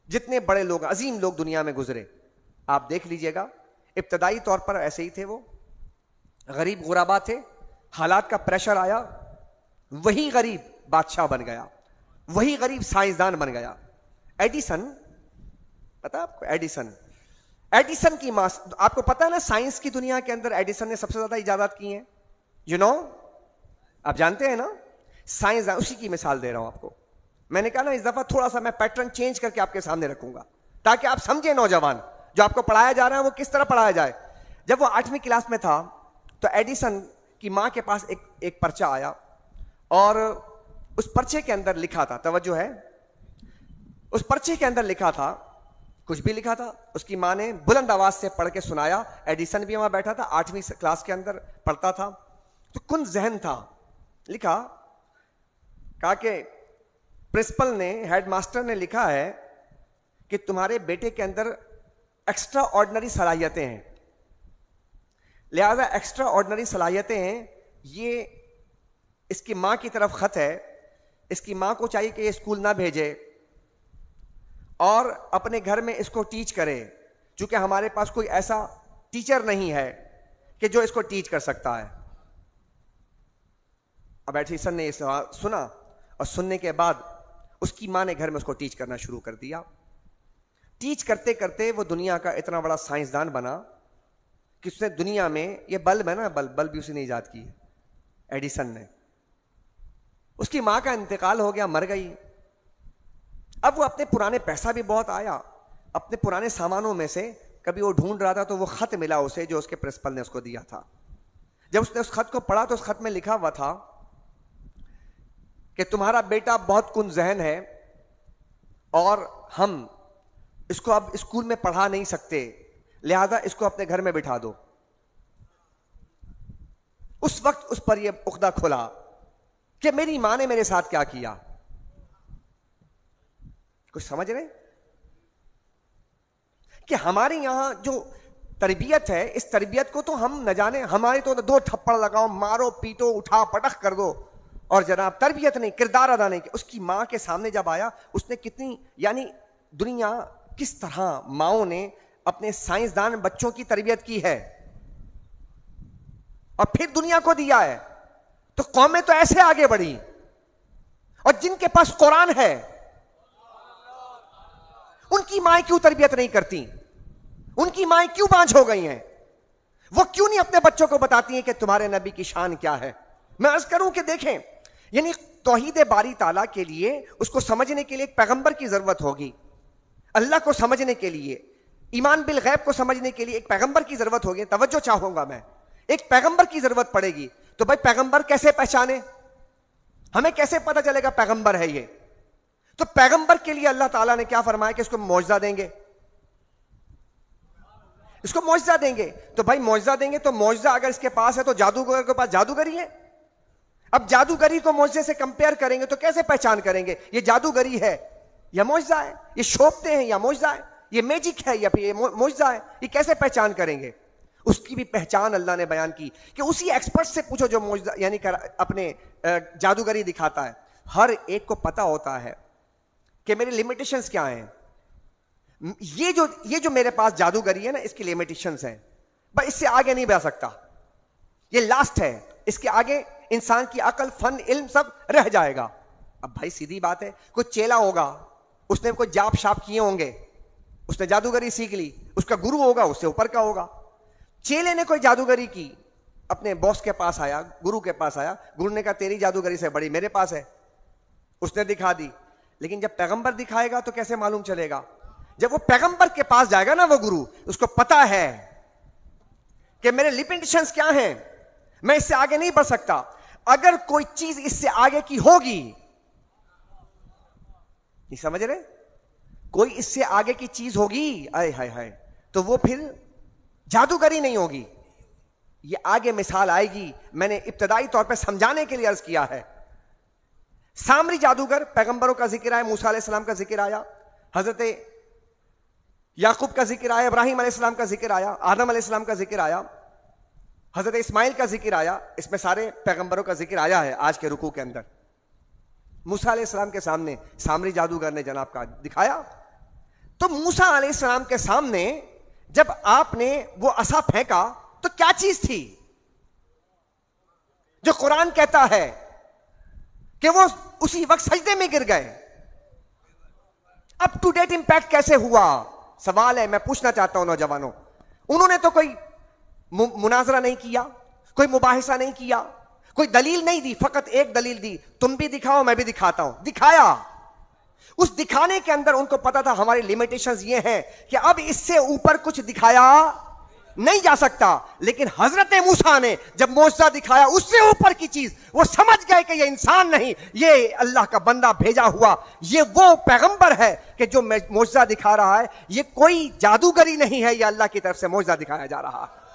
Speaker 1: جتنے بڑے لوگ, عظیم لوگ دنیا میں گزرے, آپ دیکھ لیجئے گا ابتدائی طور پر ایسے ہی تھے. وہ غریب غربا تھے, حالات کا پریشر آیا, وہی غریب بادشاہ بن گیا, وہی غریب سائنسدان بن گیا. ایڈیسن, پتا آپ کو ایڈیسن کی آپ کو پتا ہے نا سائنس کی دنیا کے اندر ایڈیسن نے سب سے زیادہ ایجادات کی ہیں. آپ جانتے ہیں نا, سائنسدان. اسی کی مثال دے رہا ہوں آپ کو. میں نے کہا نا اس دفعہ تھوڑا سا میں پیٹرن چینج کر کے آپ کے سامنے رکھوں گا تاکہ آپ سمجھیں نوجوان, جو آپ کو پڑھایا جا رہا ہے وہ کس طرح پڑھایا جائے. جب وہ 8ویں کلاس میں تھا تو ایڈیسن کی ماں کے پاس ایک پرچہ آیا اور اس پرچے کے اندر لکھا تھا, توجہ ہے, اس پرچے کے اندر لکھا تھا, کچھ بھی لکھا تھا. اس کی ماں نے بلند آواز سے پڑھ کے سنایا. ایڈیسن بھی وہاں بیٹھا تھا, 8ویں کلاس کے اندر پڑھتا تھا, تو کن ذہن تھا. کہا کہ پرنسپل نے, ہیڈ ماسٹر نے لکھا ہے کہ تمہارے بیٹے کے اندر ایکسٹرا آرڈنری صلاحیتیں ہیں. لہذا ایکسٹرا آرڈنری صلاحیتیں ہیں. یہ اس کی ماں کی طرف خط ہے. اس کی ماں کو چاہیے کہ یہ اسکول نہ بھیجے اور اپنے گھر میں اس کو ٹیچ کرے, چونکہ ہمارے پاس کوئی ایسا ٹیچر نہیں ہے کہ جو اس کو ٹیچ کر سکتا ہے. اب ایڈیسن نے یہ سنا اور سننے کے بعد اس کی ماں نے گھر میں اس کو ٹیچ کرنا شروع کر دیا. ٹیچ کرتے کرتے وہ دنیا کا اتنا بڑا سائنسدان بنا کہ اس نے دنیا میں یہ بلب ہے نا, بلب بھی اسی نے ایجاد کی ہے, ایڈیسن نے. اس کی ماں کا انتقال ہو گیا, مر گئی. اب وہ اپنے پرانے پیسہ بھی بہت آیا, اپنے پرانے سامانوں میں سے کبھی وہ ڈھونڈ رہا تھا تو وہ خط ملا اسے جو اس کے پرنسپل نے اس کو دیا تھا. جب اس نے اس خط کو پڑھا تو اس خط میں لکھا ہوا تھا کہ تمہارا بیٹا بہت کن ذہن ہے اور ہم اس کو اب اسکول میں پڑھا نہیں سکتے, لہذا اس کو اپنے گھر میں بٹھا دو. اس وقت اس پر یہ عقدہ کھلا کہ میری ماں نے میرے ساتھ کیا کیا. کچھ سمجھ رہے کہ ہمارے یہاں جو تربیت ہے, اس تربیت کو تو ہم نہ جانے, ہمارے تو 2 تھپڑ لگاؤ, مارو پیٹو, اٹھا پٹخ کر دو, اور جناب تربیت نہیں, کردار ادا نہیں. کہ اس کی ماں کے سامنے جب آیا اس نے کتنی, یعنی دنیا کس طرح ماؤں نے اپنے سائنسدان بچوں کی تربیت کی ہے اور پھر دنیا کو دیا ہے. تو قومیں تو ایسے آگے بڑھی, اور جن کے پاس قرآن ہے ان کی مائیں کیوں تربیت نہیں کرتی؟ ان کی مائیں کیوں بانجھ ہو گئی ہیں؟ وہ کیوں نہیں اپنے بچوں کو بتاتی ہیں کہ تمہارے نبی کی شان کیا ہے؟ میں عرض کروں کہ دیکھیں, یعنی توحید باری تعالیٰ کے لیے اس کو سمجھنے کے لیے ایک پیغمبر کی ضرورت ہوگی. اللہ کو سمجھنے کے لیے, ایمان بالغیب کو سمجھنے کے لیے ایک پیغمبر کی ضرورت ہوگی. توجہ چاہوں گا میں, ایک پیغمبر کی ضرورت پڑے گی. تو بھائی پیغمبر کیسے پہچانے؟ ہمیں کیسے پتہ چلے گا پیغمبر ہے یہ؟ تو پیغمبر کے لیے اللہ تعالیٰ نے کیا فرمایا کہ اس کو معجزہ دیں گے, اس کو معجزہ دیں گے. تو بھائی معجزہ دیں گے تو معجزہ اگر اس کے پاس ہے تو جادوگر کے پاس جادوگری ہے. اب جادوگری کو معجزے سے کمپیئر کریں گے تو کیسے پہچان کریں گے یہ جادوگری ہے یا معجزہ ہے, یہ شوپتے ہیں یا معجزہ ہے, یہ میجک ہے یا پھر یہ معجزہ ہے؟ یہ کیسے پہچان کریں گے؟ اس کی بھی پہچان اللہ نے بیان کی کہ اسی ایکسپرٹ سے پوچھو جو معجزہ یعنی اپنے جادوگری دکھاتا ہے. ہر ایک کو پتا ہوتا ہے کہ میرے لیمیٹیشنز کیا ہیں. یہ جو میرے پاس جادوگری ہے نا, اس کی لیمیٹیشنز ہیں, بس اس سے آگے نہیں بڑھ سکتا, یہ لاسٹ ہے. اس کے آگے انسان کی عقل, فن, علم سب رہ جائے گا. اب بھائی سیدھی بات ہے, کوئی چیلا ہوگا, اس نے کوئی جاپ شاپ کیے ہوں گے, اس نے جادوگری سیکھ لی, اس کا گرو ہوگا, اس سے اوپر کا ہوگا. چیلے نے کوئی جادوگری کی, اپنے باس کے پاس آیا, گرو کے پاس آیا, گرو نے کہا تیری جادوگری سے بڑی میرے پاس ہے, اس نے دکھا دی. لیکن جب پیغمبر دکھائے گا تو کیسے معلوم چلے گا؟ جب وہ پیغمبر کے پاس جائے گا نا وہ گرو, اس کو پتا ہے کہ میرے لیمیٹیشنز کیا ہیں, میں اس سے آگے نہیں بڑھ سکتا. اگر کوئی چیز اس سے آگے کی ہوگی, نہیں سمجھ رہے, کوئی اس سے آگے کی چیز ہوگی, آئے ہائے ہائے, تو وہ پھر جادوگری نہیں ہوگی. یہ آگے مثال آئے گی, میں نے ابتدائی طور پہ سمجھانے کے لیے عرض کیا ہے. سامری جادوگر, پیغمبروں کا ذکر آیا, موسیٰ علیہ السلام کا ذکر آیا, حضرت یعقوب کا ذکر آیا, ابراہیم علیہ السلام کا ذکر آیا, آدم علیہ السلام کا ذکر آیا, حضرت اسماعیل کا ذکر آیا. اس میں سارے پیغمبروں کا ذکر آیا ہے آج کے رکوع کے اندر. موسیٰ علیہ السلام کے سامنے سامری جادوگر نے جناب کا دکھایا. تو موسیٰ علیہ السلام کے سامنے جب آپ نے وہ عصا پھینکا تو کیا چیز تھی جو قرآن کہتا ہے کہ وہ اسی وقت سجدے میں گر گئے؟ اپ ٹو ڈیٹ امپیکٹ کیسے ہوا؟ سوال ہے, میں پوچھنا چاہتا ہوں نوجوانوں. انہوں نے تو کوئی مناظرہ نہیں کیا, کوئی مباحثہ نہیں کیا, کوئی دلیل نہیں دی, فقط ایک دلیل دی, تم بھی دکھاؤ میں بھی دکھاتا ہوں. دکھایا. اس دکھانے کے اندر ان کو پتا تھا ہماری لیمیٹیشنز یہ ہیں کہ اب اس سے اوپر کچھ دکھایا نہیں جا سکتا. لیکن حضرت موسیٰ نے جب معجزہ دکھایا اس سے اوپر کی چیز, وہ سمجھ گئے کہ یہ انسان نہیں, یہ اللہ کا بندہ بھیجا ہوا, یہ وہ پیغمبر ہے کہ جو معجزہ دکھا رہا ہے. یہ کوئی جادوگری نہیں ہے, یہ اللہ کی طرف سے معجزہ دکھایا جا رہا ہے.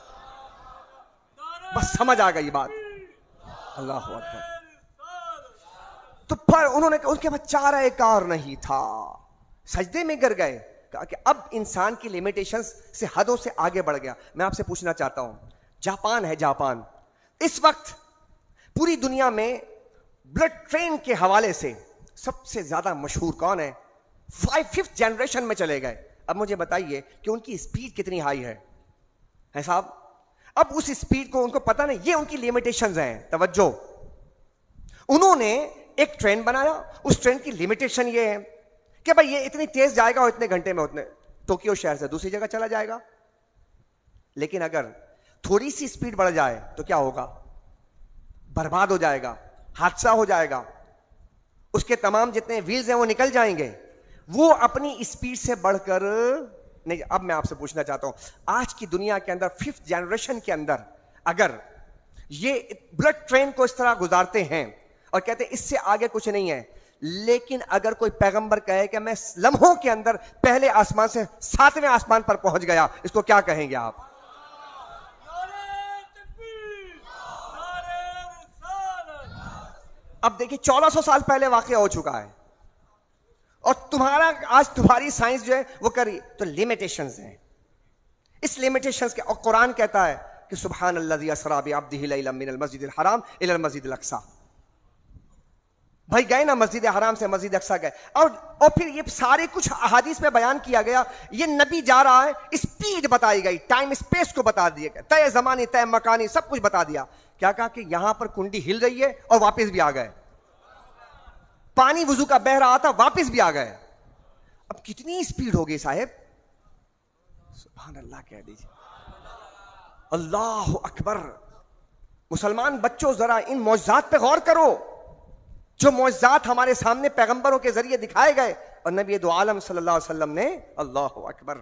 Speaker 1: بس سمجھ آ گئی بات. اللہ اکبر. تو پھر انہوں نے ان کے بعد چارہ کار نہیں تھا, سجدے میں گر گئے. کہا کہ اب انسان کی لیمیٹیشنز سے حدوں سے آگے بڑھ گیا. میں آپ سے پوچھنا چاہتا ہوں, جاپان ہے جاپان. اس وقت پوری دنیا میں بلڈ ٹرین کے حوالے سے سب سے زیادہ مشہور کون ہے؟ 5th جنریشن میں چلے گئے. اب مجھے بتائیے کہ ان کی اسپیڈ کتنی ہائی ہے صاحب؟ اب اس اسپیڈ کو ان کو پتا نہیں, یہ ان کی لمیٹیشنز ہیں. توجہ, انہوں نے ایک ٹرین بنایا, اس ٹرین کی لمیٹیشن یہ ہے کہ بھائی یہ اتنی تیز جائے گا اور اتنے گھنٹے میں اتنے ٹوکیو شہر سے دوسری جگہ چلا جائے گا. لیکن اگر تھوڑی سی اسپیڈ بڑھ جائے تو کیا ہوگا؟ برباد ہو جائے گا, حادثہ ہو جائے گا, اس کے تمام جتنے ویلز ہیں وہ نکل جائیں گے. وہ اپنی اسپیڈ سے بڑھ کر نہیں. اب میں آپ سے پوچھنا چاہتا ہوں, آج کی دنیا کے اندر 5th جنریشن کے اندر اگر یہ بلڈ ٹرین کو اس طرح گزارتے ہیں اور کہتے ہیں اس سے آگے کچھ نہیں ہے, لیکن اگر کوئی پیغمبر کہے کہ میں لمحوں کے اندر پہلے آسمان سے 7ویں آسمان پر پہنچ گیا, اس کو کیا کہیں گے آپ؟ اب دیکھیں 1400 سال پہلے واقعہ ہو چکا ہے اور آج تمہاری سائنس جو ہے وہ کری تو لمیٹیشنز ہیں. اس لمیٹیشنز کے, اور قرآن کہتا ہے کہ سبحان الذی اسری بعبدہ لیلا من المسجد الحرام الی المسجد الاقصی. بھائی گئے نا مسجد حرام سے مسجد اقصی گئے, اور پھر یہ سارے کچھ احادیث میں بیان کیا گیا. یہ نبی جا رہا ہے, اسپیڈ بتائی گئی, ٹائم اسپیس کو بتا دیا گیا, طے زمانی طے مکانی سب کچھ بتا دیا. کیا کہا کہ یہاں پر کنڈی ہل رہی ہے اور واپس بھی آ گئے, پانی وضو کا بہ رہا تھا واپس بھی آ گئے. اب کتنی اسپیڈ ہوگی صاحب؟ سبحان اللہ کہہ دیجیے, اللہ اکبر. مسلمان بچوں ذرا ان معجزات پہ غور کرو, جو معجزات ہمارے سامنے پیغمبروں کے ذریعے دکھائے گئے اور نبی دو عالم صلی اللہ علیہ وسلم نے. اللہ اکبر.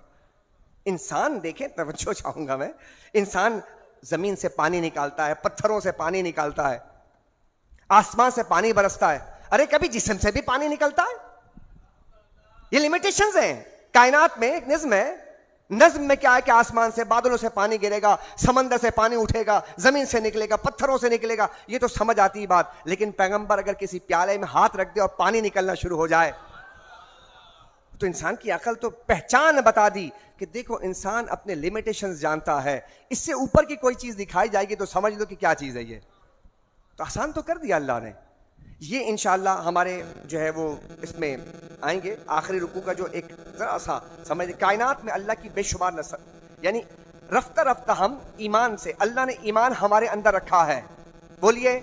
Speaker 1: انسان دیکھیں, توجہ چاہوں گا میں, انسان زمین سے پانی نکالتا ہے, پتھروں سے پانی نکالتا ہے, آسمان سے پانی برستا ہے. ارے کبھی جسم سے بھی پانی نکلتا ہے. یہ لمیٹیشنز ہیں کائنات میں. ایک نظم ہے, نظم میں کیا ہے کہ آسمان سے بادلوں سے پانی گرے گا, سمندر سے پانی اٹھے گا, زمین سے نکلے گا, پتھروں سے نکلے گا. یہ تو سمجھ آتی بات. لیکن پیغمبر اگر کسی پیالے میں ہاتھ رکھ دے اور پانی نکلنا شروع ہو جائے تو انسان کی عقل تو پہچان بتا دی کہ دیکھو انسان اپنے لمیٹیشنز جانتا ہے. اس سے اوپر کی کوئی چیز دکھائی جائے گی تو سمجھ لو کہ کیا چیز ہے. یہ تو آسان تو کر دیا اللہ نے. یہ انشاءاللہ ہمارے جو ہے وہ اس میں آئیں گے. آخری رکوع کا جو ایک ذرا سا سمجھ, کائنات میں اللہ کی بے شمار نسل, یعنی رفتہ رفتہ ہم ایمان سے, اللہ نے ایمان ہمارے اندر رکھا ہے. بولیے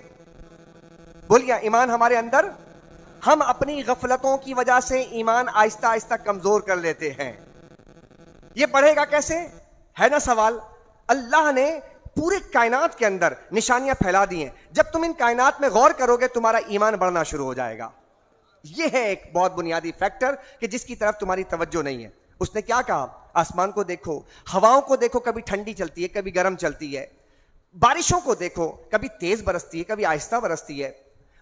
Speaker 1: بولیے, ایمان ہمارے اندر. ہم اپنی غفلتوں کی وجہ سے ایمان آہستہ آہستہ کمزور کر لیتے ہیں. یہ بڑھے گا کیسے ہے نا سوال. اللہ نے پورے کائنات کے اندر نشانیاں پھیلا دی ہیں. جب تم ان کائنات میں غور کرو گے تمہارا ایمان بڑھنا شروع ہو جائے گا. یہ ہے ایک بہت بنیادی فیکٹر کہ جس کی طرف تمہاری توجہ نہیں ہے. اس نے کیا کہا, آسمان کو دیکھو, ہواؤں کو دیکھو, کبھی ٹھنڈی چلتی ہے کبھی گرم چلتی ہے. بارشوں کو دیکھو, کبھی تیز برستی ہے کبھی آہستہ برستی ہے.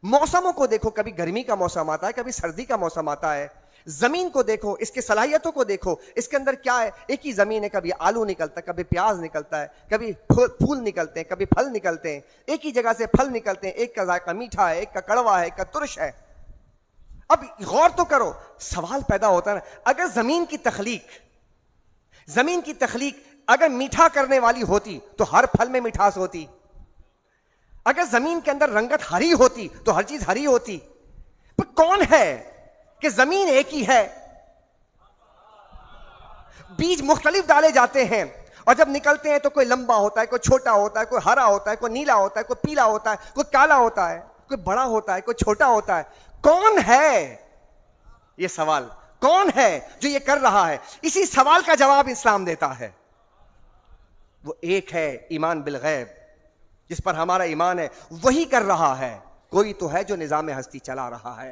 Speaker 1: موسموں کو دیکھو, کبھی گرمی کا موسم آتا ہے کبھی سردی کا موسم آتا ہے. زمین کو دیکھو, اس کے صلاحیتوں کو دیکھو, اس کے اندر کیا ہے. ایک ہی زمین ہے, کبھی آلو نکلتا ہے, کبھی پیاز نکلتا ہے, کبھی پھول نکلتے ہیں, کبھی پھل نکلتے ہیں. ایک ہی جگہ سے پھل نکلتے ہیں, ایک کا ذائقہ میٹھا ہے, ایک کا کڑوا ہے, ایک کا ترش ہے. اب غور تو کرو, سوال پیدا ہوتا ہے نا, اگر زمین کی تخلیق اگر میٹھا کرنے والی ہوتی تو ہر پھل میں مٹھاس ہوتی. اگر زمین کے اندر رنگت ہری ہوتی تو ہر چیز ہری ہوتی. پر کون ہے کہ زمین ایک ہی ہے, بیج مختلف ڈالے جاتے ہیں اور جب نکلتے ہیں تو کوئی لمبا ہوتا ہے, کوئی چھوٹا ہوتا ہے, کوئی ہرا ہوتا ہے, کوئی نیلا ہوتا ہے, کوئی پیلا ہوتا ہے, کوئی کالا ہوتا ہے, کوئی بڑا ہوتا ہے, کوئی چھوٹا ہوتا ہے. کون ہے, یہ سوال کون ہے جو یہ کر رہا ہے؟ اسی سوال کا جواب اسلام دیتا ہے. وہ ایک ہے ایمان بالغیب, جس پر ہمارا ایمان ہے, وہی کر رہا ہے. کوئی تو ہے جو نظام ہستی چلا رہا ہے,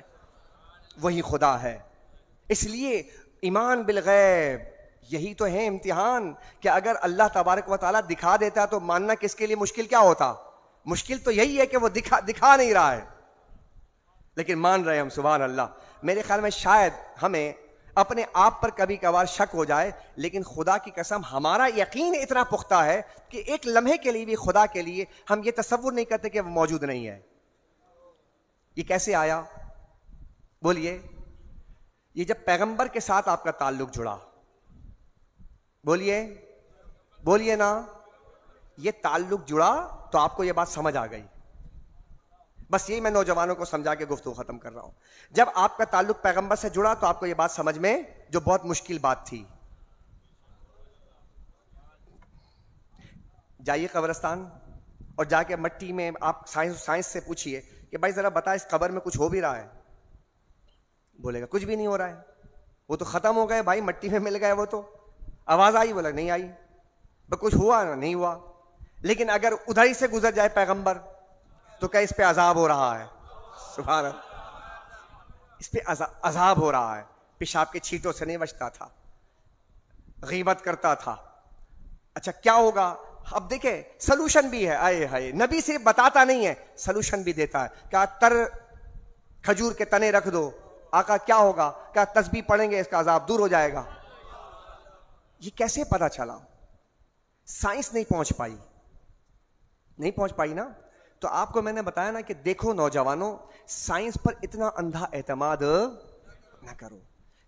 Speaker 1: وہی خدا ہے. اس لیے ایمان بالغیب یہی تو ہے امتحان, کہ اگر اللہ تبارک و تعالیٰ دکھا دیتا تو ماننا کس کے لیے مشکل کیا ہوتا؟ مشکل تو یہی ہے کہ وہ دکھا نہیں رہا ہے, لیکن مان رہے ہم. سبحان اللہ. میرے خیال میں شاید ہمیں اپنے آپ پر کبھی کبھار شک ہو جائے, لیکن خدا کی قسم ہمارا یقین اتنا پختہ ہے کہ ایک لمحے کے لیے بھی خدا کے لیے ہم یہ تصور نہیں کرتے کہ وہ موجود نہیں ہے. یہ کیسے آیا بولیے؟ یہ جب پیغمبر کے ساتھ آپ کا تعلق جڑا. بولیے بولیے نا, یہ تعلق جڑا تو آپ کو یہ بات سمجھ آ گئی. بس یہی میں نوجوانوں کو سمجھا کے گفتگو ختم کر رہا ہوں. جب آپ کا تعلق پیغمبر سے جڑا تو آپ کو یہ بات سمجھ میں, جو بہت مشکل بات تھی. جائیے قبرستان اور جا کے مٹی میں آپ سائنس سے پوچھئے کہ بھائی ذرا بتا اس قبر میں کچھ ہو بھی رہا ہے, بولے گا کچھ بھی نہیں ہو رہا ہے, وہ تو ختم ہو گئے بھائی, مٹی میں مل گئے وہ تو. آواز آئی؟ بولا نہیں آئی. کچھ ہوا نا؟ نہیں ہوا. لیکن اگر ادھر ہی سے گزر جائے پیغمبر تو کیا اس پہ عذاب ہو رہا ہے؟ سبحان اللہ, اس پہ عذاب ہو رہا ہے. پیشاب کے چھینٹوں سے نہیں بچتا تھا, غیبت کرتا تھا. اچھا کیا ہوگا؟ اب دیکھیں سلوشن بھی ہے. آئے ہائے, نبی صرف بتاتا نہیں ہے, سلوشن بھی دیتا ہے. کیا تر کھجور کے تنے رکھ دو. آقا کیا ہوگا؟ کیا تسبیح پڑھیں گے اس کا عذاب دور ہو جائے گا. یہ کیسے پتا چلا؟ سائنس نہیں پہنچ پائی نا. تو آپ کو میں نے بتایا نا کہ دیکھو نوجوانوں, سائنس پر اتنا اندھا اعتماد نہ کرو,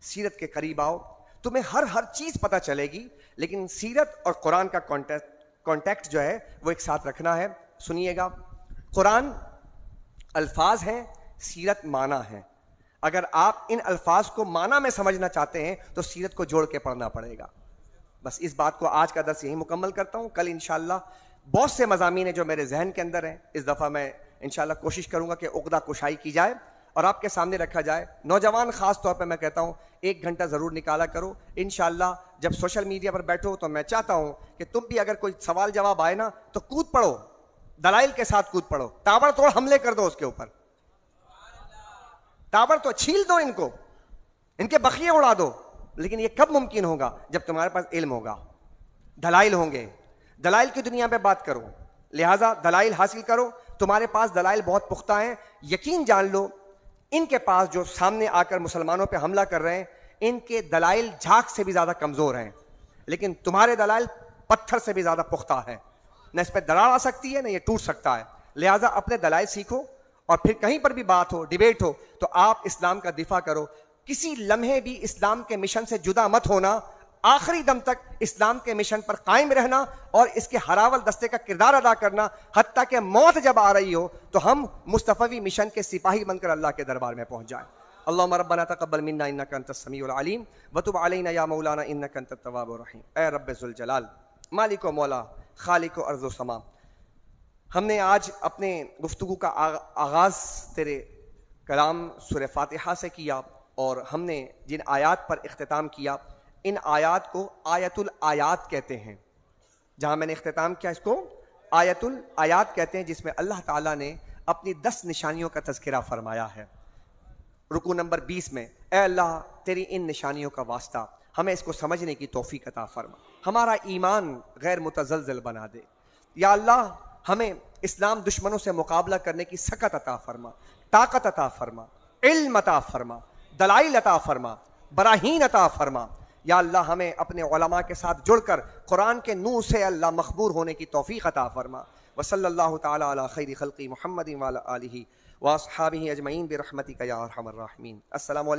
Speaker 1: سیرت کے قریب آؤ, تمہیں ہر چیز پتہ چلے گی. لیکن سیرت اور قرآن کا کانٹیکٹ جو ہے وہ ایک ساتھ رکھنا ہے. سنیے گا, قرآن الفاظ ہیں, سیرت معنی ہے. اگر آپ ان الفاظ کو معنی میں سمجھنا چاہتے ہیں تو سیرت کو جوڑ کے پڑھنا پڑے گا. بس اس بات کو آج کا درس یہی مکمل کرتا ہوں. کل انشاءاللہ بہت سے مضامین ہیں جو میرے ذہن کے اندر ہیں. اس دفعہ میں انشاءاللہ کوشش کروں گا کہ عقدہ کشائی کی جائے اور آپ کے سامنے رکھا جائے. نوجوان خاص طور پہ میں کہتا ہوں 1 گھنٹہ ضرور نکالا کرو. انشاءاللہ جب سوشل میڈیا پر بیٹھو تو میں چاہتا ہوں کہ تم بھی اگر کوئی سوال جواب آئے نا تو کود پڑو, دلائل کے ساتھ کود پڑو, تابڑ توڑ حملے کر دو اس کے اوپر, تابڑ تو چھیل دو ان کو, ان کے بخیے اڑا دو. لیکن یہ کب ممکن ہوگا؟ جب تمہارے پاس علم ہوگا, دلائل ہوں گے. دلائل کی دنیا میں بات کرو, لہٰذا دلائل حاصل کرو. تمہارے پاس دلائل بہت پختہ ہیں. یقین جان لو ان کے پاس جو سامنے آ کر مسلمانوں پہ حملہ کر رہے ہیں, ان کے دلائل جھاگ سے بھی زیادہ کمزور ہیں, لیکن تمہارے دلائل پتھر سے بھی زیادہ پختہ ہیں. نہ اس پہ دراڑ آ سکتی ہے نہ یہ ٹوٹ سکتا ہے. لہٰذا اپنے دلائل سیکھو اور پھر کہیں پر بھی بات ہو, ڈیبیٹ ہو, تو آپ اسلام کا دفاع کرو. کسی لمحے بھی اسلام کے مشن سے جدا مت ہونا. آخری دم تک اسلام کے مشن پر قائم رہنا اور اس کے ہراول دستے کا کردار ادا کرنا, حتیٰ کہ موت جب آ رہی ہو تو ہم مصطفی مشن کے سپاہی بن کر اللہ کے دربار میں پہنچ جائیں. اللہم ربنا تقبل منا انک انت السمیع العلیم وتب علینا یا مولانا انک انت التواب الرحیم. اے رب ذوالجلال, مالک و مولا, خالق و ارض و سما, ہم نے آج اپنے گفتگو کا آغاز تیرے کلام سورہ فاتحہ سے کیا اور ہم نے جن آیات پر اختتام کیا, ان آیات کو آیت الآیات کہتے ہیں. جہاں میں نے اختتام کیا اس کو آیت الآیات کہتے ہیں, جس میں اللہ تعالیٰ نے اپنی 10 نشانیوں کا تذکرہ فرمایا ہے. رکوع نمبر 20 میں, اے اللہ تیری ان نشانیوں کا واسطہ ہمیں اس کو سمجھنے کی توفیق عطا فرما, ہمارا ایمان غیر متزلزل بنا دے. یا اللہ ہمیں اسلام دشمنوں سے مقابلہ کرنے کی سکت عطا فرما, طاقت عطا فرما, علم عطا فرما, دلائل عطا فرما, براہین عطا فرما. یا اللہ ہمیں اپنے علماء کے ساتھ جڑ کر قرآن کے نور سے اللہ مخبور ہونے کی توفیق عطا فرما. وصلی اللہ تعالی علی خیر خلق محمد وعلی آلہ واصحابہ اجمعین برحمتک یا ارحم الراحمین. السلام علیکم.